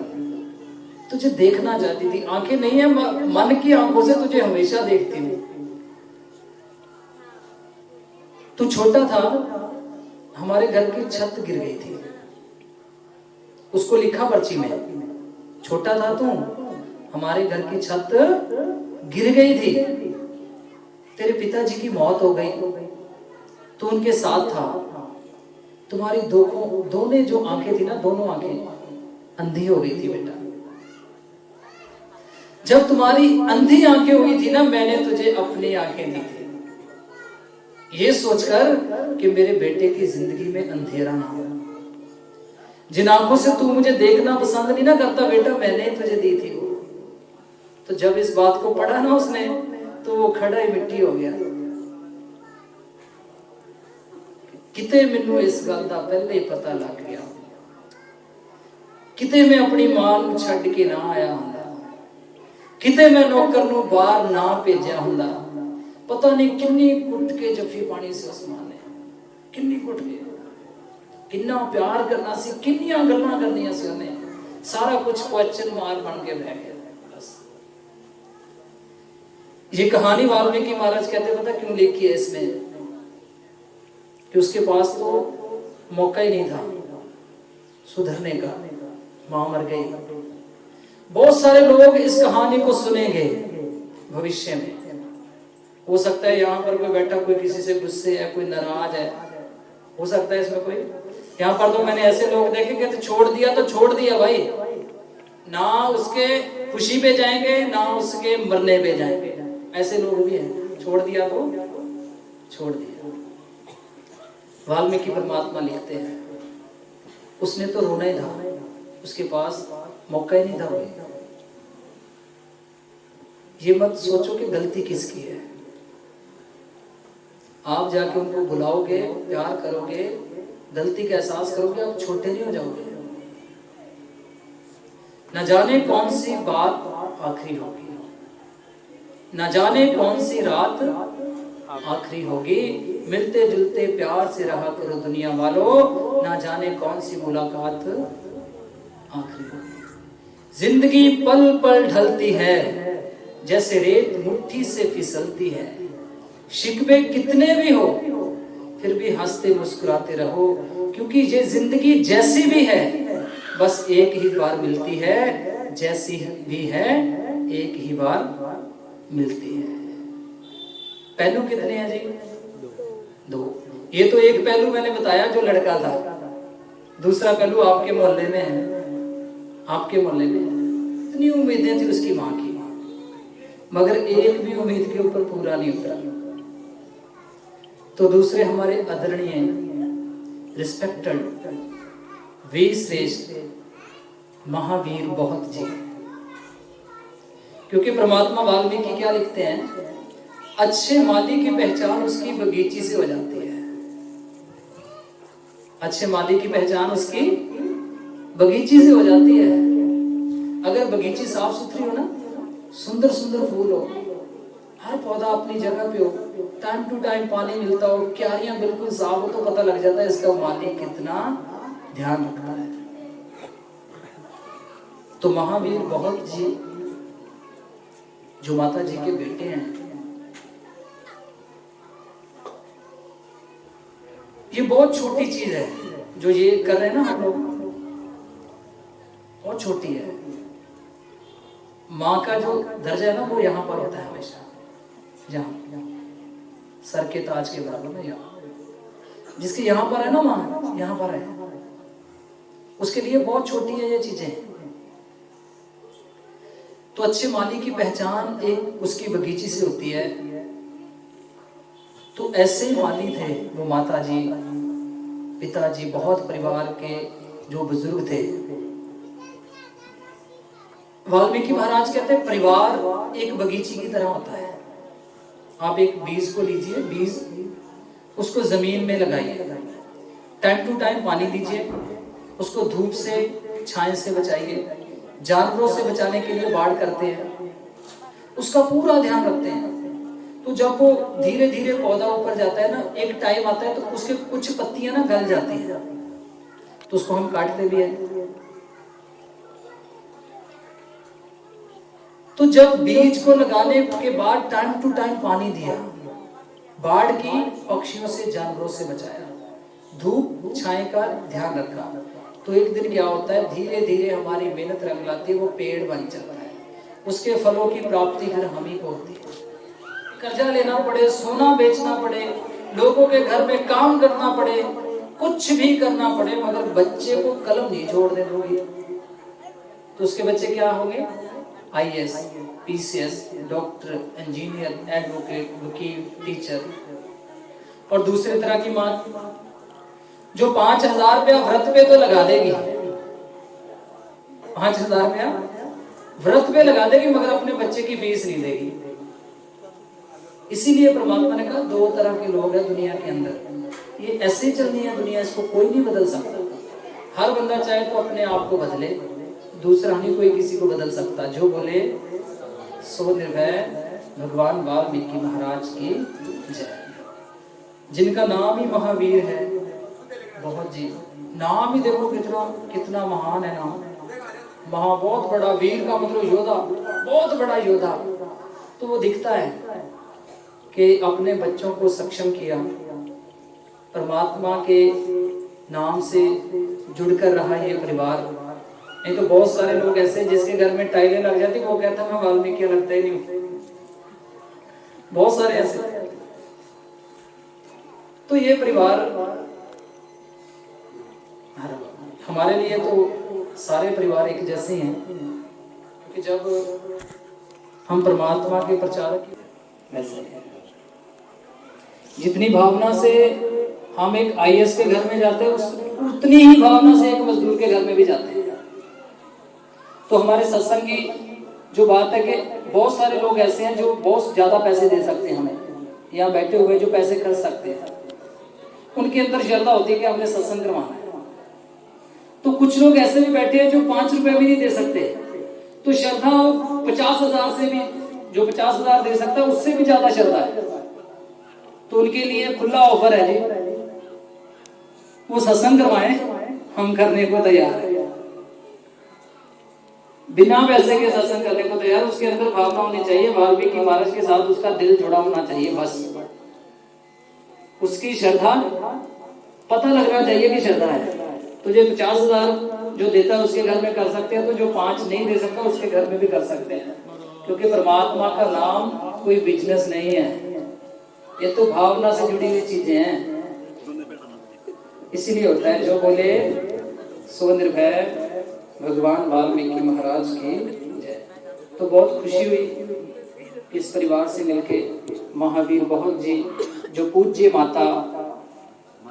तुझे देखना चाहती थी, आंखें नहीं है, मन की आंखों से तुझे हमेशा देखती हूँ। तू छोटा था, हमारे घर की छत गिर गई थी, उसको लिखा पर्ची में, छोटा था तू, हमारे घर की छत गिर गई थी, तेरे पिताजी की मौत हो गई, तू उनके साथ था, तुम्हारी दोनों जो आंखें थी ना, दोनों आंखें अंधी हो गई थी बेटा। जब तुम्हारी अंधी आंखें हुई थी ना, मैंने तुझे अपनी आंखें दी थी, ये सोचकर कि मेरे बेटे की जिंदगी में अंधेरा ना हो। जिन आंखों से तू मुझे देखना पसंद नहीं ना करता बेटा, मैंने तुझे दी थी वो। तो जब इस बात को पढ़ा ना उसने, तो वो खड़ा ही मिट्टी हो गया। किते मैनू इस गल दा पहले ही पता लग गया, किते मैं अपनी मां नूं छड्ड के ना आया हुंदा, किते मैं नौकर नूं बाहर ना भेजा हुंदा, पता नहीं किन्नी कुट के जफ्फी पानी से उस मां ने, किन्नी कुट के, किन्ना प्यार करना सी, किन्नियां गल्लां करनियां सी उन्हें, सारा कुछ क्वेश्चन मार बन के रह गया। बस ये कहानी वाल्मीकि महाराज कहते पता क्यों लिखी है इसमें, कि उसके पास तो मौका ही नहीं था सुधरने का, मां मर गई। बहुत सारे लोग इस कहानी को सुनेंगे भविष्य में, हो सकता है यहाँ पर कोई बैठा, कोई किसी से गुस्से है, कोई नाराज है, हो सकता है इसमें कोई, यहाँ पर तो मैंने ऐसे लोग देखे कि छोड़ दिया तो छोड़ दिया भाई, ना उसके खुशी पे जाएंगे ना उसके मरने पे जाएंगे, ऐसे लोग भी हैं, छोड़ दिया तो छोड़ दिया। वाल्मीकि परमात्मा लिखते हैं, उसने तो रोना ही था, उसके पास मौका ही नहीं था भाई। ये मत सोचो कि गलती किसकी है, आप जाके उनको बुलाओगे, प्यार करोगे, गलती का एहसास करोगे, आप छोटे नहीं हो जाओगे। न जाने कौन सी बात आखिरी होगी, न जाने कौन सी रात आखिरी होगी, मिलते जुलते प्यार से रहा करो दुनिया वालों, ना जाने कौन सी मुलाकात आखिरी होगी। जिंदगी पल पल ढलती है, जैसे रेत मुट्ठी से फिसलती है, शिकवे कितने भी हो फिर भी हंसते मुस्कुराते रहो, क्योंकि ये जिंदगी जैसी भी है बस एक ही बार मिलती है, जैसी भी है एक ही बार मिलती है। पहलू कितने हैं जी? दो। ये तो एक पहलू मैंने बताया जो लड़का था, दूसरा पहलू आपके मोहल्ले में है, आपके मोहल्ले में इतनी उम्मीदें थी उसकी मां की, मगर एक भी उम्मीद के ऊपर पूरा नहीं उतरा। तो दूसरे हमारे आदरणीय रिस्पेक्टेड वीर श्रेष्ठ महावीर बहुत जी, क्योंकि परमात्मा वाल्मीकि क्या लिखते हैं, अच्छे माली की पहचान उसकी बगीची से हो जाती है। अच्छे माली की पहचान उसकी बगीची से हो जाती है। अगर बगीची साफ सुथरी हो ना, सुंदर सुंदर फूल हो, हर पौधा अपनी जगह पे हो, टाइम टू टाइम पानी मिलता हो, क्यारियां बिल्कुल साफ हो, तो पता लग जाता है इसका माली कितना ध्यान रखता है। तो महावीर बहुत जी जो माता जी के बेटे हैं, ये बहुत छोटी चीज है जो ये कर रहे हैं ना हम लोग, बहुत छोटी है। माँ का जो दर्जा है ना वो यहाँ पर होता है हमेशा, जहाँ सर के ताज के बराबर में, यहाँ जिसके यहाँ पर है ना माँ, यहाँ पर है, उसके लिए बहुत छोटी है ये चीजें। तो अच्छे माली की पहचान एक उसकी बगीची से होती है। तो ऐसे माली थे वो माता जी, पिताजी, बहुत परिवार के जो बुजुर्ग थे। वाल्मीकि महाराज कहते हैं परिवार एक बगीचे की तरह होता है। आप एक बीज को लीजिए, बीज उसको जमीन में लगाइए, टाइम टू टाइम पानी दीजिए, उसको धूप से, छाया से बचाइए, जानवरों से बचाने के लिए बाड़ करते हैं, उसका पूरा ध्यान रखते हैं। तो जब वो धीरे धीरे पौधा ऊपर जाता है ना, एक टाइम आता है तो उसके कुछ पत्तियां ना गल जाती हैं, तो उसको हम काटते भी हैं। तो जब बीज को लगाने के बाद टाइम टू टाइम पानी दिया, बाढ़ की, पक्षियों से, जानवरों से बचाया, धूप छाए का ध्यान रखा, तो एक दिन क्या होता है, धीरे धीरे हमारी मेहनत रंग लाती है, वो पेड़ बन जाता है। उसके फलों की प्राप्ति फिर हम ही को होती है। कर्जा लेना पड़े, सोना बेचना पड़े, लोगों के घर में काम करना पड़े, कुछ भी करना पड़े, मगर बच्चे को कलम नहीं छोड़ने दोगे तो उसके बच्चे क्या होंगे? IAS, PCS, doctor, engineer, advocate, वकील, टीचर। और दूसरी तरह की माँ जो 5,000 रुपया व्रत पे तो लगा देगी, 5,000 रुपया व्रत पे लगा देगी, मगर अपने बच्चे की फीस नहीं देगी। इसीलिए परमात्मा ने कहा दो तरह के लोग हैं दुनिया के अंदर। ये ऐसे चलनी है दुनिया, इसको कोई नहीं बदल सकता। हर बंदा चाहे तो अपने आप को बदले, दूसरा नहीं कोई किसी को बदल सकता। जो बोले सो निर्भय भगवान वाल्मीकि महाराज की जय। जिनका नाम ही महावीर है, बहुत जी, नाम ही देखो कितना कितना महान है नाम। बहुत बड़ा, वीर का मतलब योद्धा, बहुत बड़ा योद्धा। तो वो दिखता है कि अपने बच्चों को सक्षम किया, परमात्मा के नाम से जुड़कर रहा ये परिवार। नहीं तो बहुत सारे लोग ऐसे जिसके घर में टाइलें लग जाती, वो कहता मैं वाल्मीकि लगता ही नहीं। बहुत सारे ऐसे। तो ये परिवार हमारे लिए तो सारे परिवार एक जैसे हैं, क्योंकि जब हम परमात्मा के प्रचारक वैसे हैं, जितनी भावना से हम एक IAS के घर में जाते हैं, उतनी ही भावना से एक मजदूर के घर में भी जाते हैं। तो हमारे सत्संग की जो बात है कि बहुत सारे लोग ऐसे हैं जो बहुत ज्यादा पैसे दे सकते हैं हमें, यहाँ बैठे हुए जो पैसे खर्च सकते हैं, उनके अंदर श्रद्धा होती है कि हमने सत्संग करवाना है। तो कुछ लोग ऐसे भी बैठे हैं जो 5 रुपए भी नहीं दे सकते, तो श्रद्धा 50,000 से भी, जो 50,000 दे सकता है उससे भी ज्यादा श्रद्धा है। तो उनके लिए खुला ऑफर है जी, वो सत्संग करवाएं, हम करने को तैयार है। बिना पैसे के सत्संग करने को तैयार। उसके अंदर भावना होनी चाहिए, वाल्मीकि महाराज के साथ उसका दिल जुड़ा होना चाहिए, बस उसकी श्रद्धा पता लगना चाहिए कि श्रद्धा है। तो जो 50,000 जो देता है उसके घर में कर सकते हैं, तो जो 5 नहीं दे सकता उसके घर में भी कर सकते हैं, क्योंकि परमात्मा का नाम कोई बिजनेस नहीं है, ये तो भावना से जुड़ी हुई चीजें हैं। इसीलिए होता है जो बोले सो निर्भय भगवान वाल्मीकि महाराज की जय। तो बहुत खुशी हुई इस परिवार से मिलके। महावीर बहुत जी जो पूज्य माता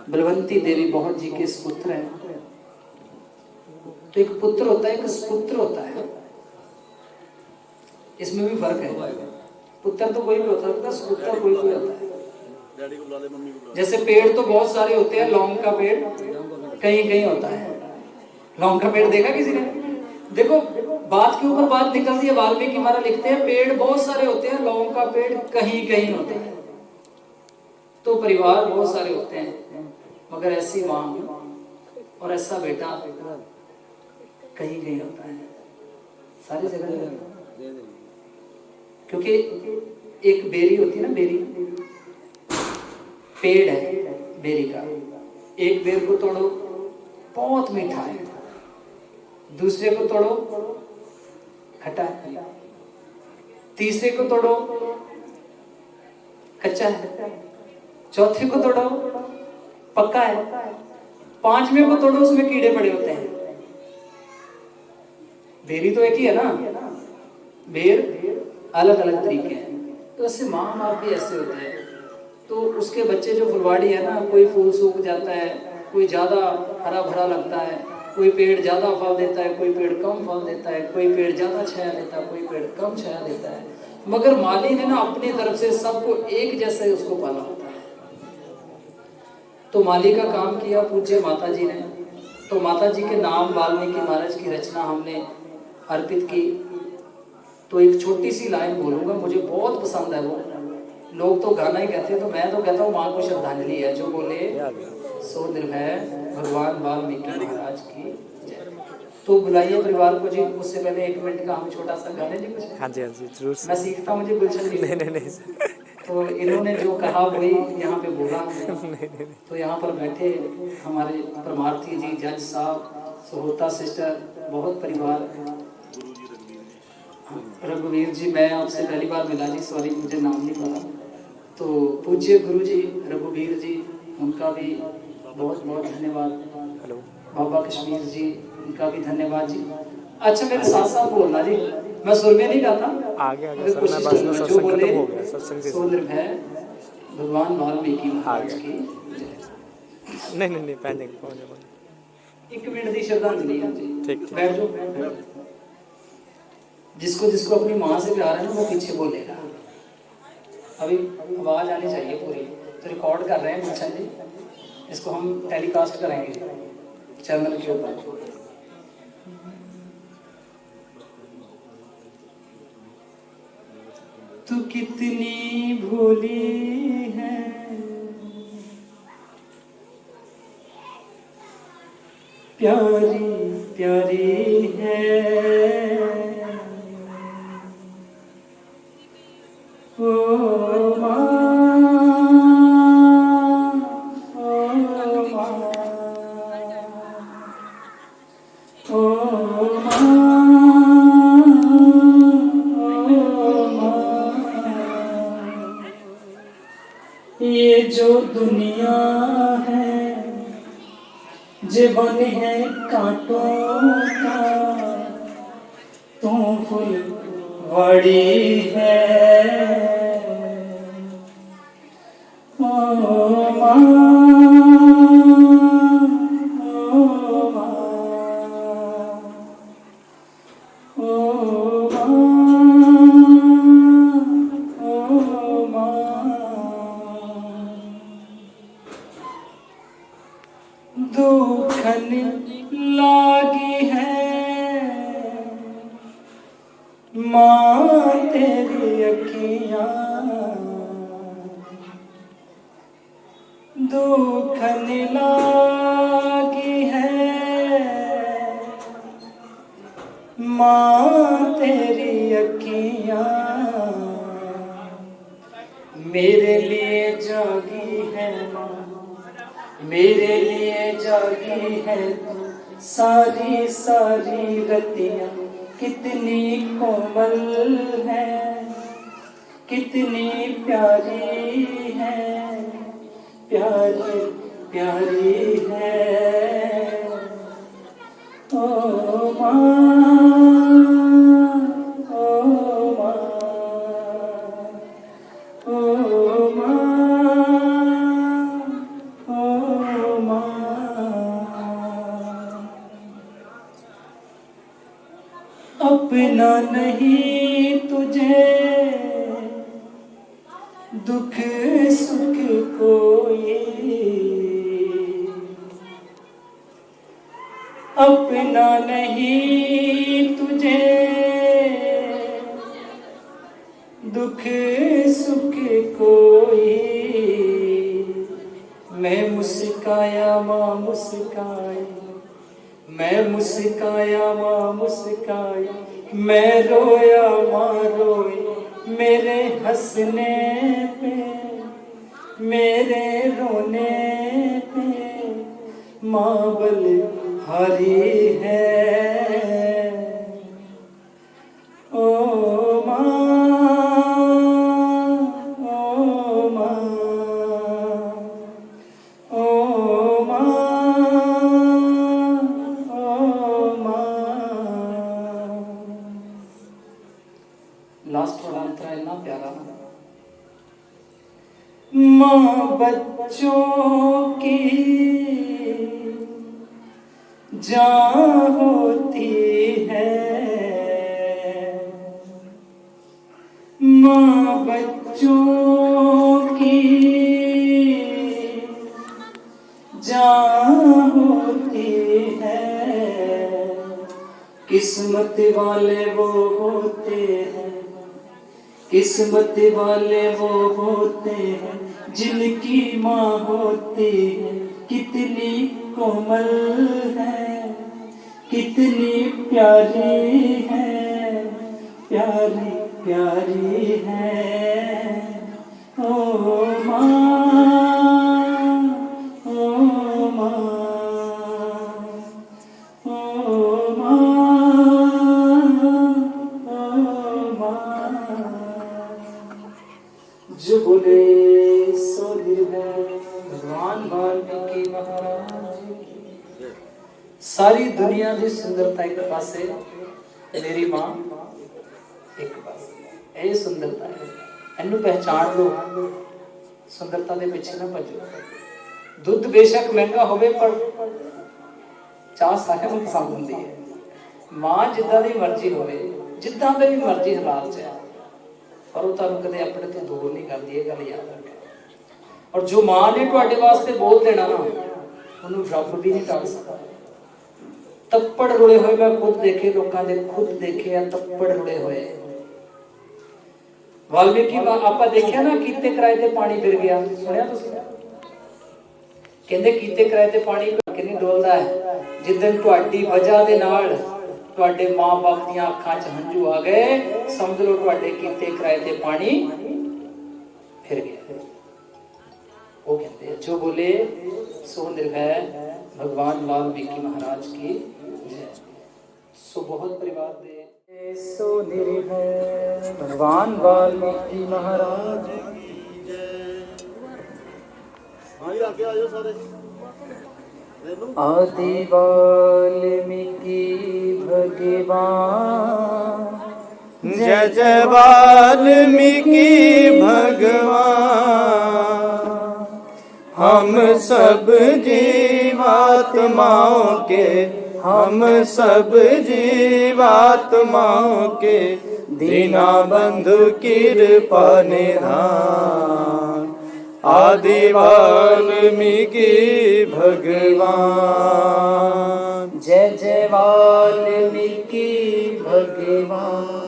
बलवंती देवी बहुत जी के पुत्र हैं। तो एक पुत्र होता है, एक सुपुत्र होता है, इसमें भी फर्क है। पुत्र तो कोई भी होता है, सुपुत्र कोई कोई होता है। जैसे पेड़ तो बहुत सारे होते हैं, लौंग का पेड़ कहीं कहीं होता है। लौंग का पेड़ देखा किसी ने? देखो बात के ऊपर बात निकलती है। वाल्मीकि महाराज लिखते हैं पेड़ बहुत सारे होते हैं, लौंग का पेड़ कहीं कहीं होते हैं। तो परिवार बहुत सारे होते हैं, मगर ऐसी माँ और ऐसा बेटा कहीं कहीं होता है, सारी जगह नहीं। क्योंकि एक बेरी होती है ना, बेरी पेड़ है बेरी का, एक बेर को तोड़ो बहुत मीठा है, दूसरे को तोड़ो खट्टा है, तीसरे को तोड़ो कच्चा है, चौथे को तोड़ो पक्का है, पांचवें को तोड़ो उसमें कीड़े पड़े होते हैं। बेरी तो एक ही है ना, बेर अलग अलग तरीके हैं। तो ऐसे माँ बाप भी ऐसे होते हैं। तो उसके बच्चे जो फुलवाड़ी है ना, कोई फूल सूख जाता है, कोई ज़्यादा हरा भरा लगता है, कोई पेड़ ज़्यादा फल देता है, कोई पेड़ कम फल देता है, कोई पेड़ ज़्यादा छाया देता है, कोई पेड़ कम छाया देता है, मगर माली ने ना अपनी तरफ से सबको एक जैसे उसको पाला होता है। तो माली का काम किया पूज्य माता जी ने। तो माता जी के नाम वाल्मीकि महाराज की रचना हमने अर्पित की। तो एक छोटी सी लाइन बोलूँगा, मुझे बहुत पसंद है वो। लोग तो गाना ही कहते हैं, तो मैं तो कहता हूँ माँ को श्रद्धांजलि है। जो बोले सो निर्भय भगवान वाल्मीकि महाराज की जय। तो बुलाइए परिवार को जी। उससे पहले 1 मिनट का हम छोटा सा गाने जी कुछ। हाँ जी जरूर। मैं सीखता मुझे गुलशन जी। नहीं तो इन्होंने जो कहा वही यहाँ पे बोला। नहीं। तो यहाँ पर बैठे हमारे परमार्थी जी, जज साहब, सोहता सिस्टर, बहुत परिवार, रघुवीर जी, मैं आपसे पहली बार मिला जी, सॉरी मुझे नाम नहीं पता। तो पूज्य गुरु जी रघुवीर जी, उनका भी बहुत बहुत धन्यवाद। हेलो बाबा कश्मीर जी, उनका भी धन्यवाद जी। अच्छा मेरे साथ साथ बोलना जी, मैं सुर में नहीं गाता, आगे सर मैं बस में जो बोले हो गया सत्संग सो निर्भय भगवान वाल्मीकि महाराज की नहीं पहले 1 मिनट दी श्रद्धांजलि है जी। ठीक बैठ जाओ। जिसको जिसको अपनी माँ से प्यार है ना वो पीछे बोलेगा। अभी आवाज आनी चाहिए पूरी। तो रिकॉर्ड कर रहे हैं गुलशन जी, इसको हम टेलीकास्ट करेंगे चैनल के ऊपर। तू कितनी भोली है, प्यारी प्यारी है, ओ माँ, ओ माँ, ओ माँ, ओ माँ। ये जो दुनिया है जीवन है कांटों का, तू फुलवाड़ी है, ओ माँ, ओ माँ, ओ माँ, ओ माँ। दुखन लागी है माँ तेरी अखियाँ, दुखन लागी है माँ तेरी अखियाँ, मेरे लिए जागी है माँ, मेरे लिए जागी है सारी सारी रतियाँ। कितनी कोमल है, कितनी प्यारी है, प्यारी प्यारी है, ओ माँ, ओ माँ, ओ माँ, ओ माँ। अपना नहीं तुझे दुख सुख कोई, अपना नहीं तुझे दुख सुख कोई। मैं मुस्काया माँ मुस्काई, मैं मुस्काया माँ मुस्काई, मैं रोया माँ रोई, मेरे हंसने पे मेरे रोने पे माँ बलिहारी है, ओ माँ, ओ माँ, ओ माँ, ओ माँ। लास्ट वाला अंतरा इतना प्यारा। माँ बच्चों की जहाँ होती है माँ बच्चों की, जहाँ होती है किस्मत वाले वो होते हैं, किस्मत वाले वो होते हैं जिनकी माँ होती है। कितनी कोमल है, कितनी प्यारी है, प्यारी प्यारी है ओ माँ, ओ माँ, ओ माँ, ओ माँ। जो बोले सो निर्भय भगवान वाल्मीकि महाराज की। सारी दुनिया की सुंदरता एक पासे, मेरी मां एक पासे। ये सुंदरता है, इनू पहचान लो। सुंदरता के पीछे ना भजो। दुध बेशक महंगा होवे पर चाह सारे ਨੂੰ पसंद ਹੁੰਦੀ है। मां जिद्दां दी मर्जी होवे, जिद्दां दे भी मर्जी हालात च है, पर वो तुहानू कदे अपने तो दूर नहीं करती। ये गल याद रखो। और जो मां ने तुहाडे वास्ते बोल देना ना, उन्होंने रब भी नहीं टाल सकता। तप्पड़ रुले हुए मैं खुद देखे, लोगों ने खुद देखे आ तप्पड़ रुले हुए। वाल्मीकि आपा देखिया ना, कीते किराए ते पानी फिर गया, सुनिया तुसीं? कहंदे कीते किराए ते पानी किन्नी डोलदा है। जिद्दन तुहाडी वजह दे नाल तुहाडे मां बाप दी अखां च हंझू आ गए, समझ लो तुहाडे कीते किराए ते पानी फिर गया। वो कहते हैं जो बोले सो निर्भय भगवान वाल्मीकि महाराज की जय। सो बहुत परिवार दे सो निर्भय भगवान वाल्मीकि महाराज की जय। आगे आ जाओ सारे। आदि वाल्मीकि भगवान, जय जय वाल्मीकि भगवान। हम सब जीवात्माओं के, हम सब जीवात्माओं के दीना बंधु कृपा निधान। आदि वाल्मीकि भगवान, जय जय वाल्मीकि भगवान।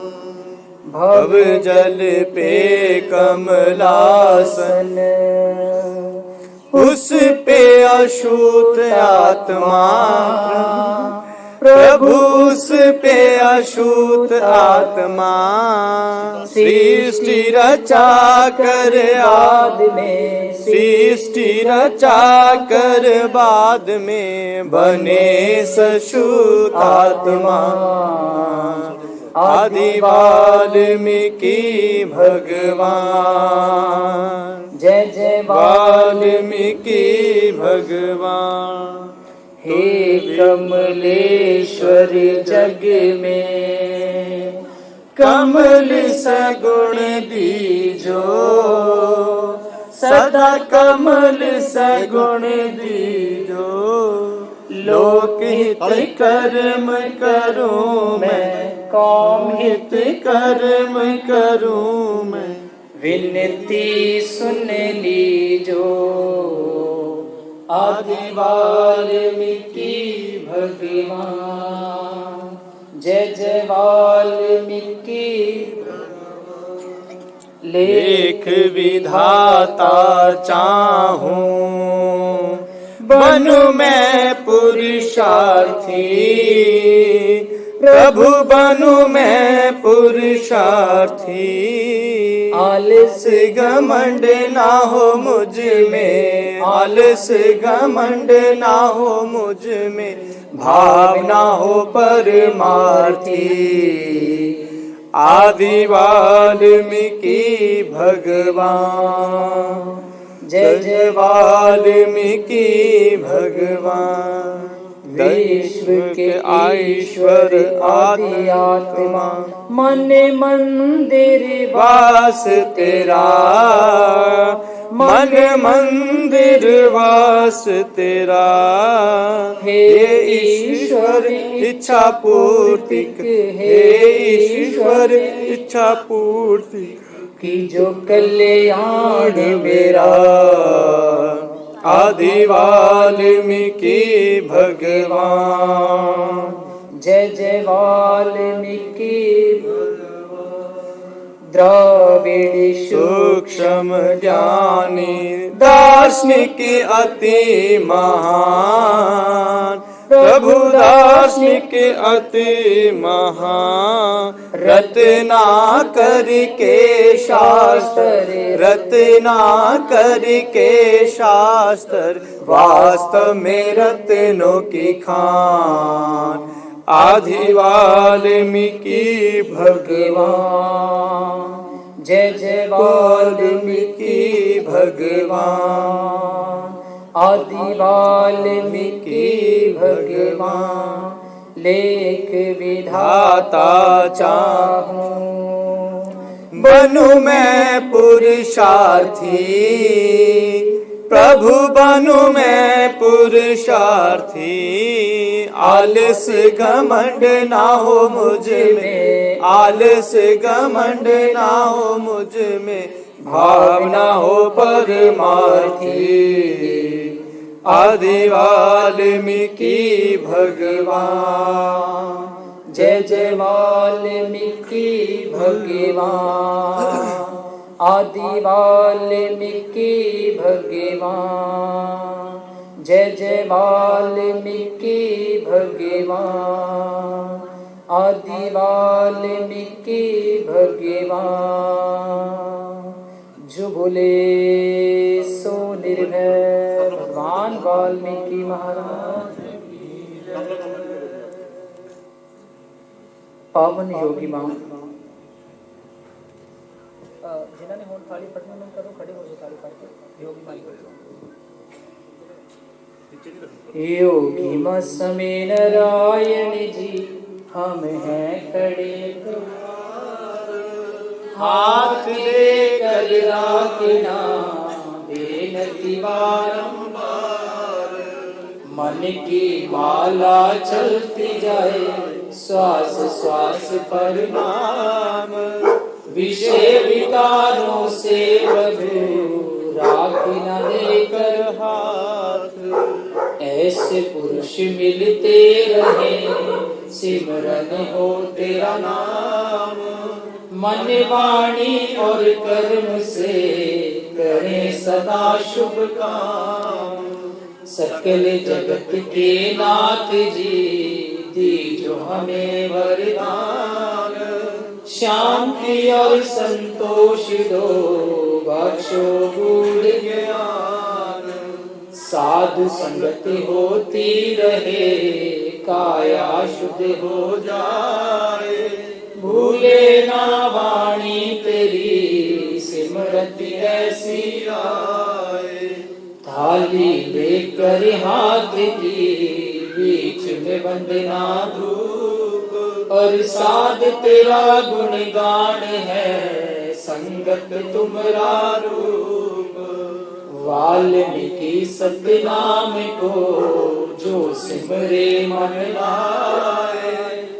भव जल पे कमलासन, उस पे अछूत आत्मा प्रभु, उस पे अछूत आत्मा सृष्टि रचा कर आद में, सृष्टि रचा कर बाद में बने सछूत आत्मा। आदि वाल्मीकि भगवान, जय जय वाल्मीकि भगवान। हे कमलेश्वर जग में कमल सगुण दीजो, सदा कमल सगुण दीजो। लोक हित कर्म करूं मैं, कौम हित कर्म करूं मैं। विनती सुन लीजो। आदि वाल्मीकि भगवान, जय जय वाल्मीकि। लेख विधाता चाहूं, बनूं मैं पुरुषार्थी। प्रभु बनूं मैं पुरुषार्थी। आलस घमंड ना हो मुझ में, आलस घमंड ना हो मुझ में। भावना हो परमार्थी। आदि वाल्मीकि भगवान, जय जय वाल्मीकि भगवान। विश्व के ईश्वर आदि आत्मा, मन मंदिर वास तेरा। मन मंदिर वास तेरा, हे ईश्वर इच्छा पूर्ति, हे ईश्वर इच्छा पूर्ति कि जो कल्याण मेरा। आदि वाल्मीकि भगवान। जय जय वाल्मीकि द्रविड़ सूक्ष्म ज्ञानी, दार्शनिक अति महान, प्रभु दार्शनिक अति महान। रत्नाकर के शास्त्र, रत्नाकर के शास्त्र, वास्तव में रत्नों की खान। आदि वाल्मीकि भगवान। जय जय वाल्मीकि भगवान। आदि वाल्मीकि भगवान। लेख विधाता चाहूं, बनूं मैं पुरुषार्थी, प्रभु बनूं मैं पुरुषार्थी। आलस घमंड ना हो मुझ में, आलस घमंड ना हो मुझ में, भावना हो परमार्थी। आदि वाल्मीकि भगवान। जय जय वाल्मीकि भगवान। आदि वाल्मीकि भगवान। जय जय वाल्मीकि भगवान। आदि वाल्मीकि भगवान। जो बोले सो निर्भय, भगवान वाल्मीकि महाराज। पावन योगी माँ, जिन्होंने होन थाली पटना में करो, खड़े हो जाओ थाली पढ़ के। योगी माँ योगी माँ समय नारायण जी हम हैं खड़े, हाथ दे कर राखना बेनती बारंबार। मन की माला चलती जाए श्वास श्वास पर नाम। विषय विकारों से प्रभु राख न देकर हाथ। ऐसे पुरुष मिलते रहे सिमरन हो तेरा नाम। मन वाणी और कर्म से करें सदा शुभ काम। सकल जगत के नाथ जी दीजो हमें वरदान। शांति और संतोष दो बख्शो गूढ़ ज्ञान। साधु संगत होती रहे काया शुद्ध हो जाए। भूले ना वाणी तेरी सिमरति ऐसी आए। थाली लेकर हाथ की बीच में वंदना धूप। और साध तेरा गुणगान है संगत तुमरा रूप। वाल्मीकि सतनाम को जो सिमरे मन लाए।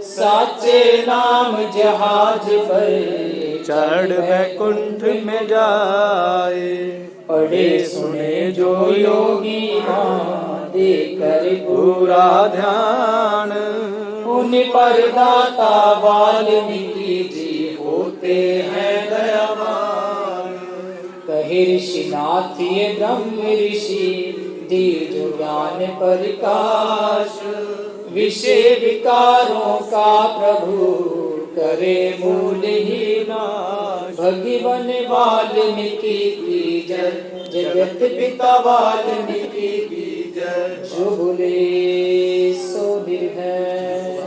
साचे नाम जहाज पर चढ़ वैकुंठ में जाए। पढ़े सुने जो योगी माँ देकर पूरा ध्यान। उन पर दाता वाल्मीकि जी होते हैं दयावान। कहे ऋषिनाथ ये ब्रह्म ऋषि दीर्घ ज्ञान प्रकाश। विषय विकारों का प्रभु करे मूल ही नाश। भगवान वाल्मीकि की जय, जगत पिता वाल्मीकि की जय। जो बोले सो निर्भय।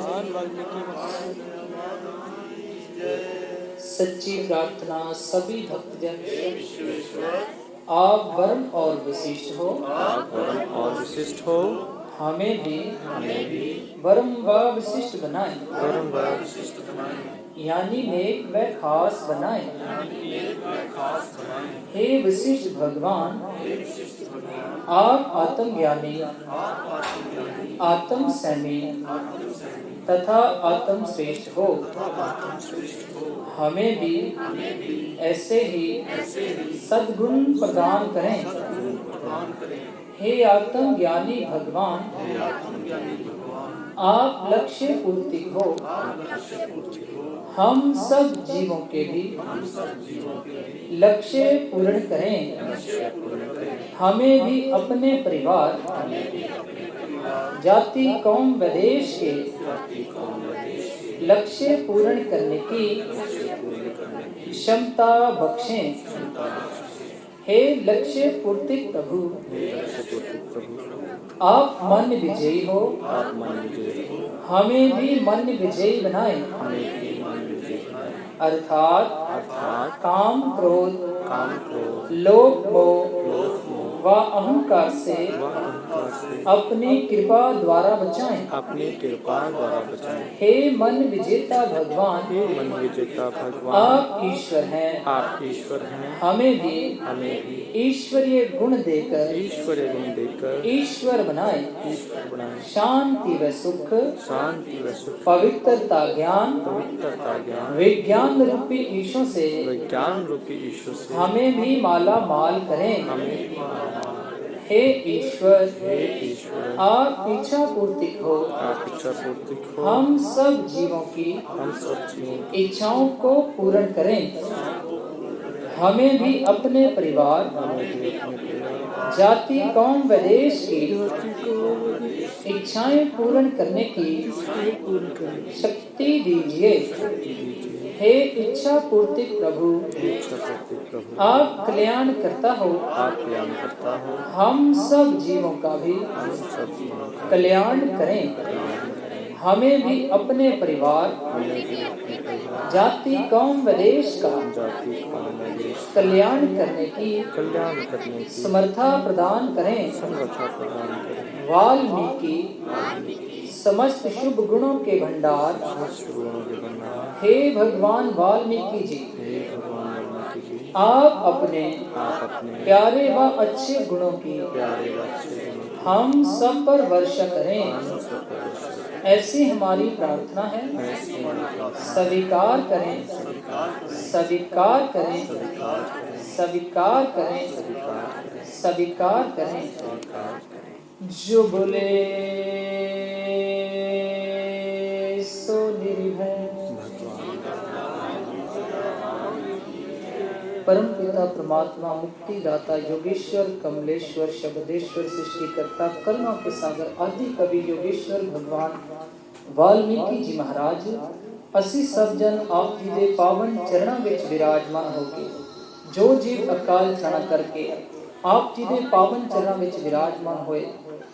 सच्ची प्रार्थना सभी भक्तजन, आप वरुण और वशिष्ठ हो, हमें भी वरुण व वशिष्ठ बनाए। यानी नेक व खास बनाए। हे वशिष्ठ भगवान, आप आत्मज्ञानी, आत्म संयमी तथा आत्म श्रेष्ठ हो। हमें भी ऐसे ही सद्गुण प्रदान करें। हे आत्म ज्ञानी भगवान, आप लक्ष्य पूर्ति हो। हम सब जीवों के भी लक्ष्य पूर्ण करें। हमें भी अपने परिवार, जाति, कौम व देश के लक्ष्य पूर्ण करने की क्षमता बख्शें। हे लक्ष्य पूर्ति प्रभु, आप मन विजयी हो। हमें भी मन विजयी बनाए। अर्थात काम क्रोध लोभ मोह व अहंकार से अपनी कृपा द्वारा बचाएं। हे मन विजेता भगवान, आप ईश्वर हैं। हमें भी ईश्वरीय गुण देकर ईश्वर बनाए। शांति व सुख, पवित्रता ज्ञान, विज्ञान रूपी ईशों से हमें भी माला माल करें। हे ईश्वर, आप इच्छा पूर्ति हो। हम सब जीवों की इच्छाओं को पूर्ण करें। हमें भी अपने परिवार, जाति, कौम व देश की इच्छाएं पूर्ण करने की शक्ति दीजिए। हे इच्छा पूर्ति प्रभु, आप कल्याण करता हो। हम सब जीवों का भी कल्याण करें। हमें भी अपने परिवार, जाति, कौम व देश का कल्याण करने की समर्था प्रदान करें। वाल्मीकि समस्त शुभ गुणों के भंडार, हे भगवान वाल्मीकि जी, आप अपने प्यारे व अच्छे गुणों की हम सब पर वर्षा करें। ऐसी हमारी प्रार्थना है। स्वीकार करें, स्वीकार करें, स्वीकार करें, स्वीकार करें। जो बोले सो निर्भय। परम पिता परमात्मा, मुक्ति दाता, योगेश्वर, कमलेश्वर, शब्देश्वर, सृष्टिकर्ता, करुणा के सागर, आदि कवि योगेश्वर भगवान वाल्मीकि जी महाराज, ਅਸੀਂ सब जन आप जी ਦੇ पावन चरणों ਵਿੱਚ विराजमान हो के, जो जीव अकाल छाणा करके आप जी ਦੇ पावन चरणों ਵਿੱਚ विराजमान होए,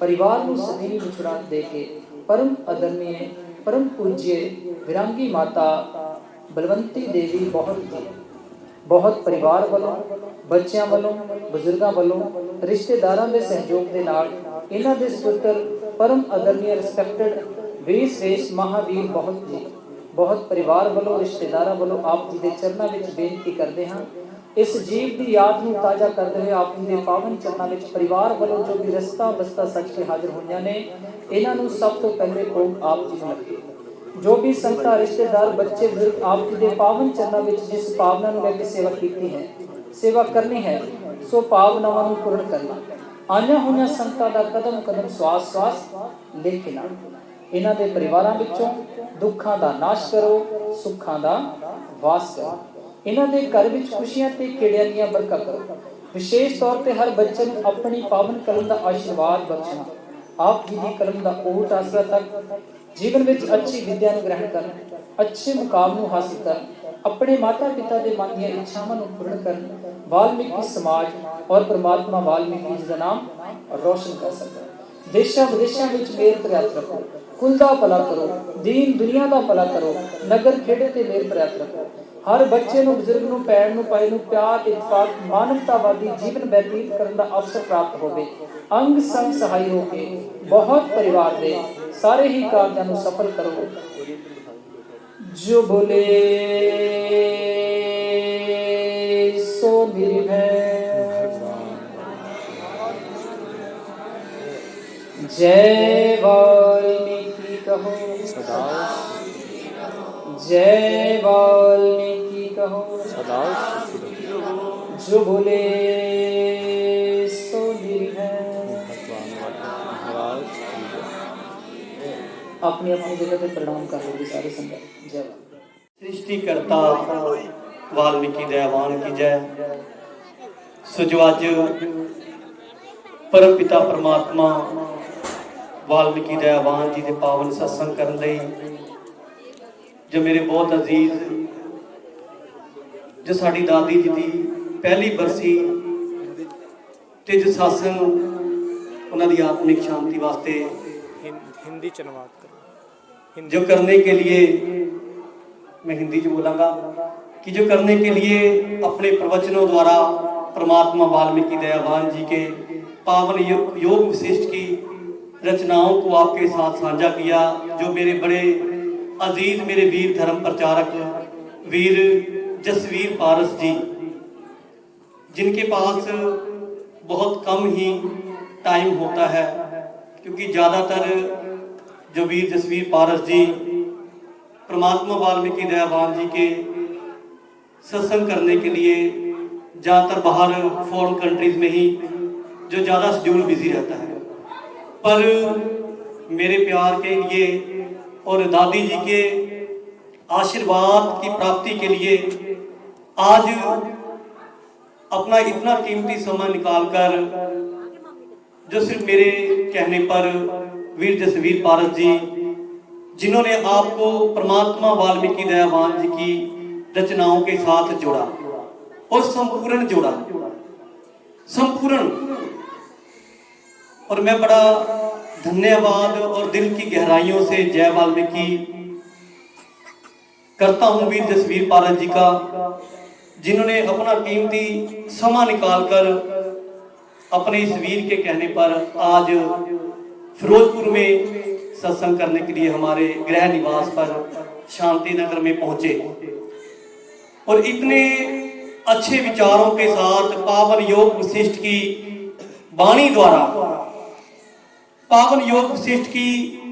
परिवार ਨੂੰ सदैव विछड़ा दे के परम आदरणीय, परम पूज्य विरांगी माता बलवंती देवी बहुत परिवार वालों, बच्चों वालों, बजुर्गों वालों, रिश्तेदारों के सहयोग के नाल इन्हां दे सुपुत्र परम आदरणीय रिस्पैक्टेड वीर श्रेष्ठ महावीर बहुत परिवार वालों, रिश्तेदारों वालों आप जी के चरणों में बेनती करते हैं। इस जीव की याद में ताज़ा करते हुए आप जी के पावन चरणों में परिवार वालों जो भी रस्ता बस्ता सच के हाजिर होइयां ने, इन्हों सब तो पहले भोग आप जी को लगे। जो भी संगतां, रिश्तेदार, बच्चे, बुजुर्ग आप जी के पावन चरणों में जिस भावना को लेकर सेवा की है, सेवा करनी है, सो भावनावां नूं पूर्ण करना। आइयां होइयां संगतां दा कदम कदम श्वास श्वास लेके ना इन्हां दे परिवारां विचों दुखां दा नाश करो, सुखां दा वास करो। इन्हां दे घर विच खुशियां ते खेड़ियां दीयां बरकतां करो। विशेष तौर ते हर बच्चे नूं अपनी पावन कलम दा आशीर्वाद बख्शना। आप जी दी कलम दा ओट आसरा तक जीवन विच अच्छी विद्या नूं ग्रहण करन, अच्छे मुकाम नूं हासिल करन, अपने माता पिता दे मन दीयां इच्छावां नूं पूर्ण करन, वाल्मीकि समाज और परमात्मा वाल्मीकि जी दा नाम रोशन कर सकन। देशां विदेशां विच मेहर प्रयात रखो, कुल दा भला करो, दीन दुनिया दा भला करो, नगर खेड़े ते मेहर प्रयात रखो। हर बच्चे नूं, बुजुर्ग नूं, भैण नूं, भाई नूं प्यार, इत्तेफाक, मानवतावादी जीवन व्यतीत करन दा अवसर प्राप्त होवे। अंग संग सहाय हो के बहुत परिवार दे सारे ही कार्यां नूं सफल करो। जो बोले सो निर्भय। जय वाल्मीकि कहो, जय वाल्मीकि कहो, जो बोले सो निर्भय। अपनी अपनी जगह पे प्रणाम कर लीजिए सारे संगत। जय वाल्मीकि। सृष्टिकर्ता वाल्मीकि दयावान की जय। सो जो अज परम पिता परमात्मा वाल्मीकि दयावान जी के पावन सत्संग करन लई जो मेरे बहुत अजीज जो साडी दादी जी की पहली बरसी ते जो सत्संग उन्हां दी आत्मिक शांति वास्ते हिंदी च अनुवाद करो। जो करने के लिए मैं हिंदी च बोलांगा कि जो करने के लिए अपने प्रवचनों द्वारा परमात्मा वाल्मीकि दयावान जी के पावन योग विशिष्ट की रचनाओं को आपके साथ साझा किया। जो मेरे बड़े अजीज मेरे वीर धर्म प्रचारक वीर जसवीर पारस जी, जिनके पास बहुत कम ही टाइम होता है, क्योंकि ज़्यादातर जो वीर जसवीर पारस जी परमात्मा वाल्मीकि दयावान जी के सत्संग करने के लिए ज़्यादातर बाहर फॉरेन कंट्रीज में ही जो ज़्यादा शेड्यूल बिजी रहता है, पर मेरे प्यार के लिए और दादी जी के आशीर्वाद की प्राप्ति के लिए आज अपना इतना कीमती समय निकालकर जो सिर्फ मेरे कहने पर वीर जसवीर पारस जी, जिन्होंने आपको परमात्मा वाल्मीकि दयावान जी की रचनाओं के साथ जोड़ा और संपूर्ण जोड़ा, संपूर्ण। और मैं बड़ा धन्यवाद और दिल की गहराइयों से जय वाल्मीकि करता हूं वीर जसवीर पारस जी का, जिन्होंने अपना कीमती समय निकालकर अपने इस वीर के कहने पर आज फिरोजपुर में सत्संग करने के लिए हमारे गृह निवास पर शांति नगर में पहुंचे और इतने अच्छे विचारों के साथ पावन योग वशिष्ठ की वाणी द्वारा, पावन योग वशिष्ठ की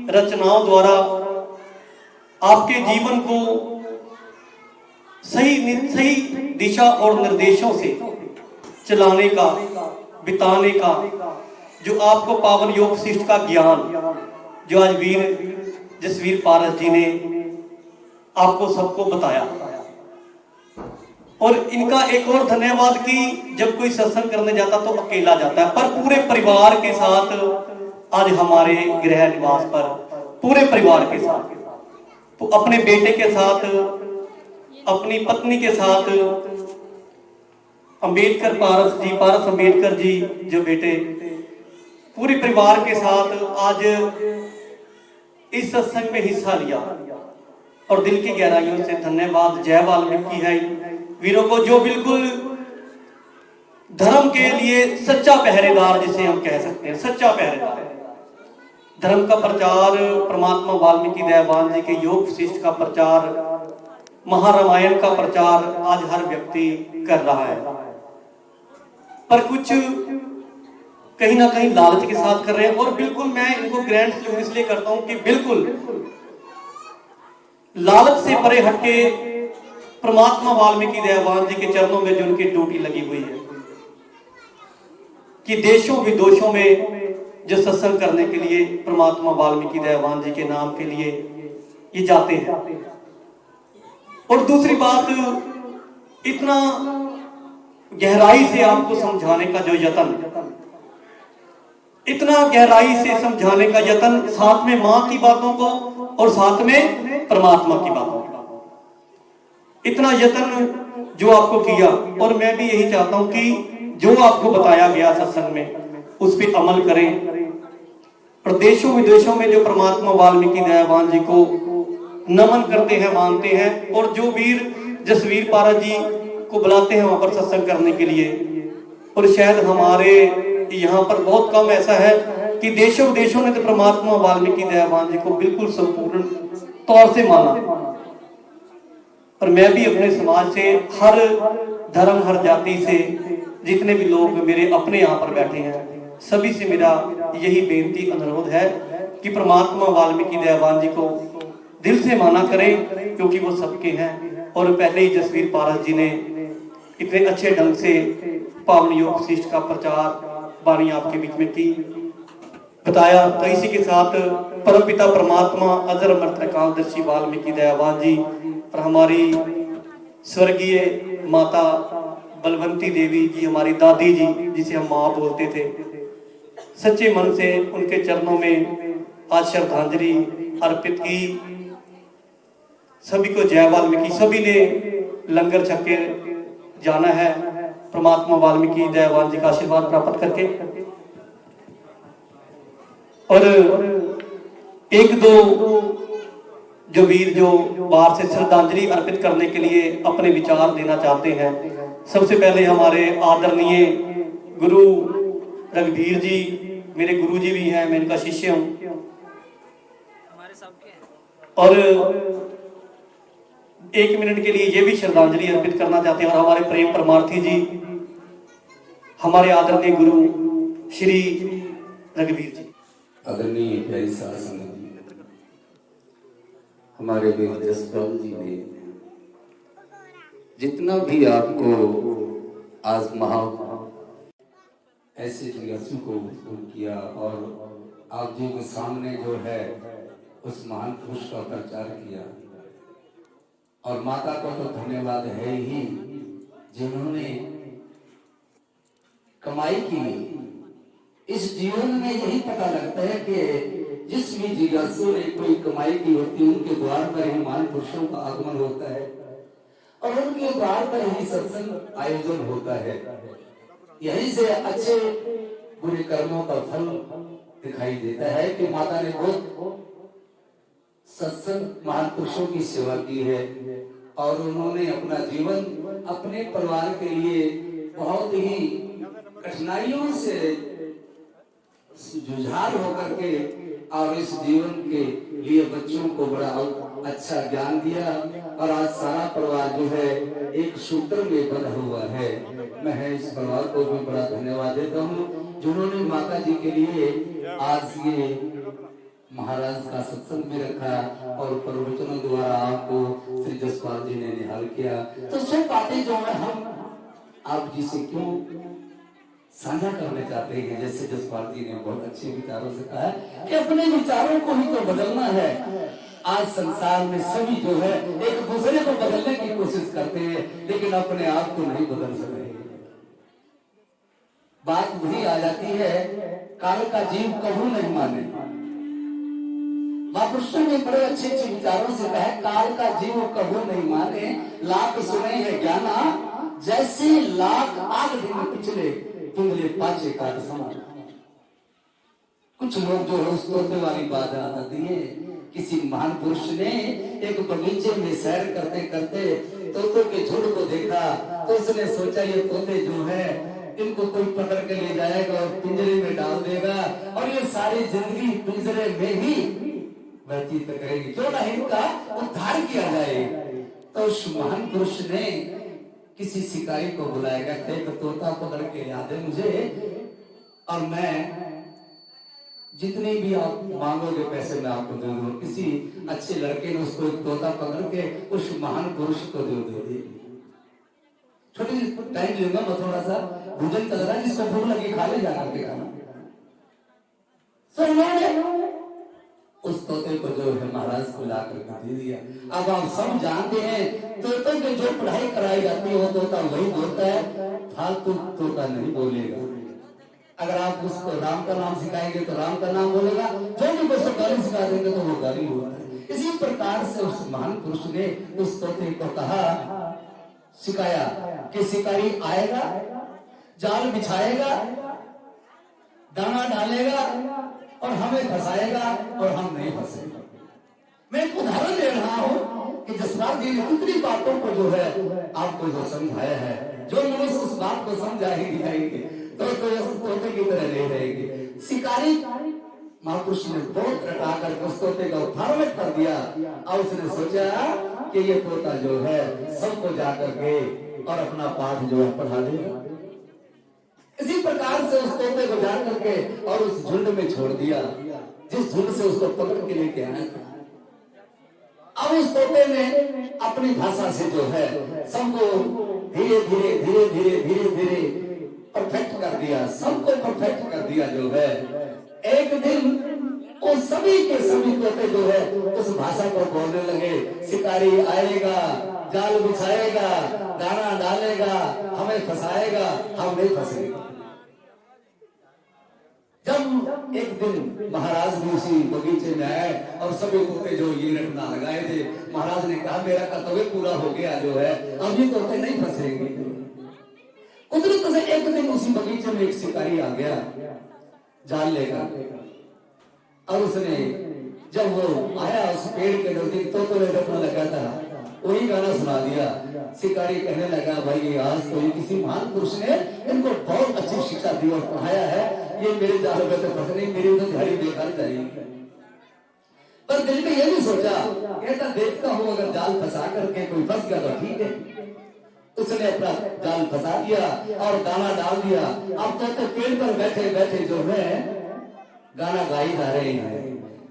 रचनाओं द्वारा आपके जीवन को सही दिशा और निर्देशों से चलाने का, बिताने का, जो आपको पावन योग वशिष्ठ का ज्ञान जो आज वीर जसवीर पारस जी ने आपको सबको बताया। और इनका एक और धन्यवाद कि जब कोई सत्संग करने जाता तो अकेला जाता है, पर पूरे परिवार के साथ आज हमारे गृह निवास पर पूरे परिवार के साथ, तो अपने बेटे के साथ, अपनी पत्नी के साथ, अंबेडकर पारस जी, पारस अंबेडकर जी जो बेटे, पूरे परिवार के साथ आज इस सत्संग में हिस्सा लिया और दिल की गहराइयों से धन्यवाद। जय वाल्मीकि है वीरों को, जो बिल्कुल धर्म के लिए सच्चा पहरेदार, जिसे हम कह सकते हैं सच्चा पहरेदार, धर्म का प्रचार, परमात्मा वाल्मीकि दयावान जी के योग वशिष्ठ का प्रचार, महारामायण का प्रचार आज हर व्यक्ति कर रहा है, पर कुछ कहीं ना कहीं लालच के साथ कर रहे हैं। और बिल्कुल मैं इनको ग्रैंड सैल्यूट इसलिए करता हूं कि बिल्कुल लालच से परे हटके परमात्मा वाल्मीकि दयावान जी के चरणों में जो उनकी ड्यूटी लगी हुई है कि देशों विदेशों में जो सत्संग करने के लिए परमात्मा वाल्मीकि दयावान जी के नाम के लिए ये जाते हैं। और दूसरी बात, इतना गहराई से आपको समझाने का जो यत्न, इतना गहराई से समझाने का यत्न, साथ में मां की बातों को और साथ में परमात्मा की बातों को, इतना यत्न जो आपको किया। और मैं भी यही चाहता हूं कि जो आपको बताया गया सत्संग में उस पर अमल करें। और देशों विदेशों में जो परमात्मा वाल्मीकि दयावान जी को नमन करते हैं, मानते हैं, और जो वीर जसवीर पारस जी को बुलाते हैं वहां पर सत्संग करने के लिए। और शायद हमारे यहाँ पर बहुत कम ऐसा है कि देशों विदेशों ने तो परमात्मा वाल्मीकि दयावान जी को बिल्कुल संपूर्ण तौर से माना। और मैं भी अपने समाज से, हर धर्म हर जाति से जितने भी लोग मेरे अपने यहाँ पर बैठे हैं, सभी से मेरा यही बेनती अनुरोध है कि परमात्मा वाल्मीकि दयावान जी को दिल से माना करें, क्योंकि वो सबके हैं। और पहले ही जसवीर पारस जी ने इतने अच्छे ढंग से पावन योग वशिष्ठ का प्रचार वाणी आपके बीच में की, बताया। तो इसी के साथ परमपिता परमात्मा अजर अमरतकांतदर्शी वाल्मीकि दयावान जी और हमारी स्वर्गीय माता बलवंती देवी जी, हमारी दादी जी जिसे हम माँ बोलते थे, सच्चे मन से उनके चरणों में आज श्रद्धांजलि अर्पित की। सभी को जय वाल्मीकि। सभी ने लंगर छक के जाना है परमात्मा वाल्मीकि दयावान जी का आशीर्वाद प्राप्त करके। और एक दो जो वीर जो बाहर से श्रद्धांजलि अर्पित करने के लिए अपने विचार देना चाहते हैं, सबसे पहले हमारे आदरणीय गुरु रघुवीर जी, मेरे गुरु जी भी हैं, मैं इनका शिष्य हूं। और 1 मिनट के लिए ये भी श्रद्धांजलि अर्पित करना चाहते हैं। और हमारे प्रेम परमार्थी जी, हमारे आदरणीय गुरु श्री रघुवीर जी। आदरणीय प्यारी साध संगत जी, हमारे वीर जसपाल जी ने जितना भी आपको आज ऐसे जिज्ञासु को उत्पन्न किया और आप जी के सामने जो है उस महान पुरुष का प्रचार किया। और माता का तो धन्यवाद है ही, जिन्होंने कमाई की। इस जीवन में यही पता लगता है कि जिस भी जिज्ञासु ने कोई कमाई की होती है, उनके द्वार पर ही महान पुरुषों का आगमन होता है और उनके द्वार पर ही सत्संग आयोजन होता है। यही से अच्छे बुरे कर्मों का फल दिखाई देता है कि माता ने बहुत सत्संग महान पुरुषों की सेवा की है और उन्होंने अपना जीवन अपने परिवार के लिए बहुत ही कठिनाइयों से जुझार होकर के और इस जीवन के लिए बच्चों को बड़ा अच्छा ज्ञान दिया। और आज सारा परिवार जो है एक सूत्र में बंधा हुआ है। मैं इस परिवार को भी बड़ा धन्यवाद देता हूँ, जिन्होंने माता जी के लिए आज ये महाराज का सत्संग में रखा और प्रवचनों द्वारा आपको श्री जसपाल जी ने निहाल किया। तो सब बातें जो है हम आप जी से क्यों साझा करने चाहते हैं। जैसे जसपाल जी ने बहुत अच्छे विचारों से कहा है कि अपने विचारों को ही तो बदलना है। आज संसार में सभी जो है एक दूसरे को बदलने की कोशिश करते हैं, लेकिन अपने आप को नहीं बदल सकते। बात वही आ जाती है, काल का जीव कभी नहीं माने। महापुरुषों ने बड़े अच्छे अच्छे विचारों से कहा, काल का जीव कभी नहीं माने, लाख सुने है ज्ञाना, जैसे लाख आग दिन पिछले पिंगले पाचे का समान। कुछ लोग जो है उस तोते वाली बात आती है। किसी महान पुरुष ने एक बगीचे में सैर करते करते तोतों के झुंड को देखा, तो उसने सोचा ये तोते जो है इनको कोई पकड़ के ले जाएगा और पिंजरे में डाल देगा और ये सारी जिंदगी पिंजरे में ही व्यतीत करेगी, क्यों ना इनका उद्धार किया जाए। तो उस महान पुरुष ने किसी शिकारी को बुलाएगा, एक तोता पकड़ के ला दे मुझे और मैं जितने भी आप मांगोगे पैसे मैं आपको दे दूंगा। किसी अच्छे लड़के ने उसको एक तोता पकड़ के उस महान पुरुष को दे दी। छोटी टाइम लूंगा मैं, थोड़ा सा भोजन चल रहा है, जिसको भूख लगी खा ले जाकर के खाना। उस तोते को जो है महाराज को लाकर दे दिया। अब आप सब जानते हैं तोते की जो पढ़ाई कराई जाती है वो तोता वही बोलता है, फालतू तोता नहीं बोलेगा। अगर आप उसको राम का नाम सिखाएंगे तो राम का नाम बोलेगा, जो भी उसको गाली सिखा देंगे तो वो गाली होता है। इसी प्रकार से उस महान पुरुष ने उस तोते को कहा, सिखाया कि शिकारी आएगा, जाल बिछाएगा, दाना डालेगा और हमें फंसाएगा और हम नहीं फंसेंगे। मैं एक उदाहरण दे रहा हूँ कि जसपाल जी ने कितनी बातों को जो है आपको जो समझाया है, जो मनुष्य उस बात को समझा ही दिखाएंगे तो तोते की तरह नहीं रहेगी। शिकारी महापुरुष ने बहुत रटाकर उस तोते का फॉर्मेट कर दिया और उसने सोचा कि ये तोता जो है सबको जाकर के और अपना पाठ जो है पढ़ा देगा। इसी प्रकार से उस तोते को जाकर के और उस झुंड में छोड़ दिया जिस झुंड से उसको पकड़ के लेके आया था। अब उस तोते ने अपनी भाषा से जो है सबको धीरे धीरे धीरे धीरे धीरे धीरे परफेक्ट कर दिया, सबको परफेक्ट कर दिया जो है। एक दिन वो सभी के सभी तोते जो है उस भाषा को बोलने लगे, शिकारी आएगा, जाल बिछाएगा, दाना डालेगा, हमें फंसाएगा, हम नहीं फंसेंगे। जब एक दिन महाराज भी उसी बगीचे में आए और सभी तोते जो ये रटना लगाए थे, महाराज ने कहा मेरा कर्तव्य पूरा हो गया जो है, अब ये तोते नहीं फंसेंगे। कुदरत से एक दिन उसी बगीचे में एक शिकारी आ गया जाल लेकर, और उसने जब वो आया उस पेड़ के नजदीक तो रटना लगा था, वही गाना सुना दिया। शिकारी कहने लगा भाई आज तो ये किसी महान पुरुष ने इनको बहुत अच्छी शिक्षा दी और पढ़ाया है, ये मेरे जाल में तो फंस नहीं, मेरी तो झाड़ी बेकार जाएगी। पर दिल में ये भी सोचा, कहता देखता हूँ अगर जाल फंसा करके कोई फंस गया तो ठीक है। उसने अपना जाल फंसा दिया और दाना डाल दिया। अब तो पेड़ पर बैठे बैठे जो है गाना गाई जा रहे हैं।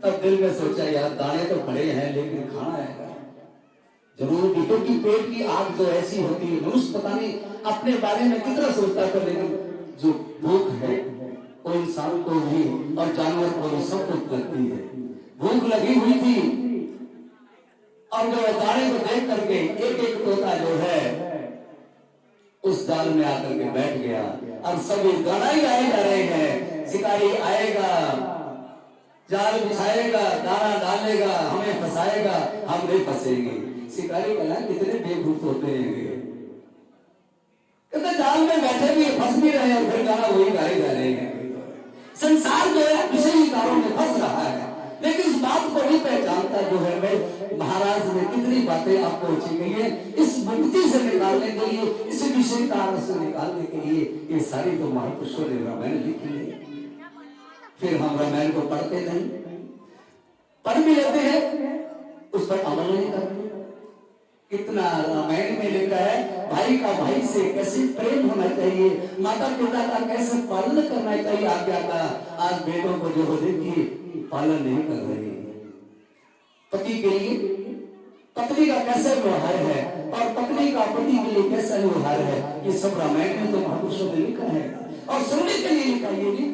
तब दिल में सोचा यार दाने तो पड़े हैं लेकिन खाना है जरूर भी, क्योंकि पेट की आग जो ऐसी होती है, मनुष्य पता नहीं अपने बारे में कितना सोचता है, लेकिन जो भूख है वो इंसान को भी और जानवर को भी सबको लगती है। भूख लगी हुई थी और जो दाने को देख करके एक एक तोता जो है उस जाल में आकर के बैठ गया और सभी गाना ही गाए जा रहे हैं, शिकारी आएगा, जाल बिछाएगा, दाना डालेगा, हमें फंसाएगा, हम नहीं फंसेंगे। शिकारी कहना कितने बेवकूफ होते हैं, कहते जाल में बैठे भी फंस भी रहे और फिर गाना वही गाए जा रहे हैं। संसार जो है विषयी कारों में फंस रहा है, लेकिन इस बात को नहीं पहचानता जो है। मैं महाराज ने कितनी बातें आपको अच्छी कही है, इस मुक्ति से निकालने के लिए, इस विषय कारण से निकालने के लिए ये सारी तो महापुरुषों ने रामायण लिखी है। फिर हम रामायण को पढ़ते नहीं, पढ़ भी लेते हैं, उस पर अमल नहीं करते। कितना रामायण में लिखा है भाई का भाई से कैसे प्रेम होना चाहिए, माता पिता का कैसे पालन करना चाहिए आज्ञा का। आज बेटों को जो देखिए पालन नहीं कर रहे, पति के लिए पत्नी का कैसा व्यवहार है और पत्नी का पति के लिए कैसा व्यवहार है, ये सब रामायण में तो महापुरुषों ने लिखा है और सुनने के लिए लिखा। ये नहीं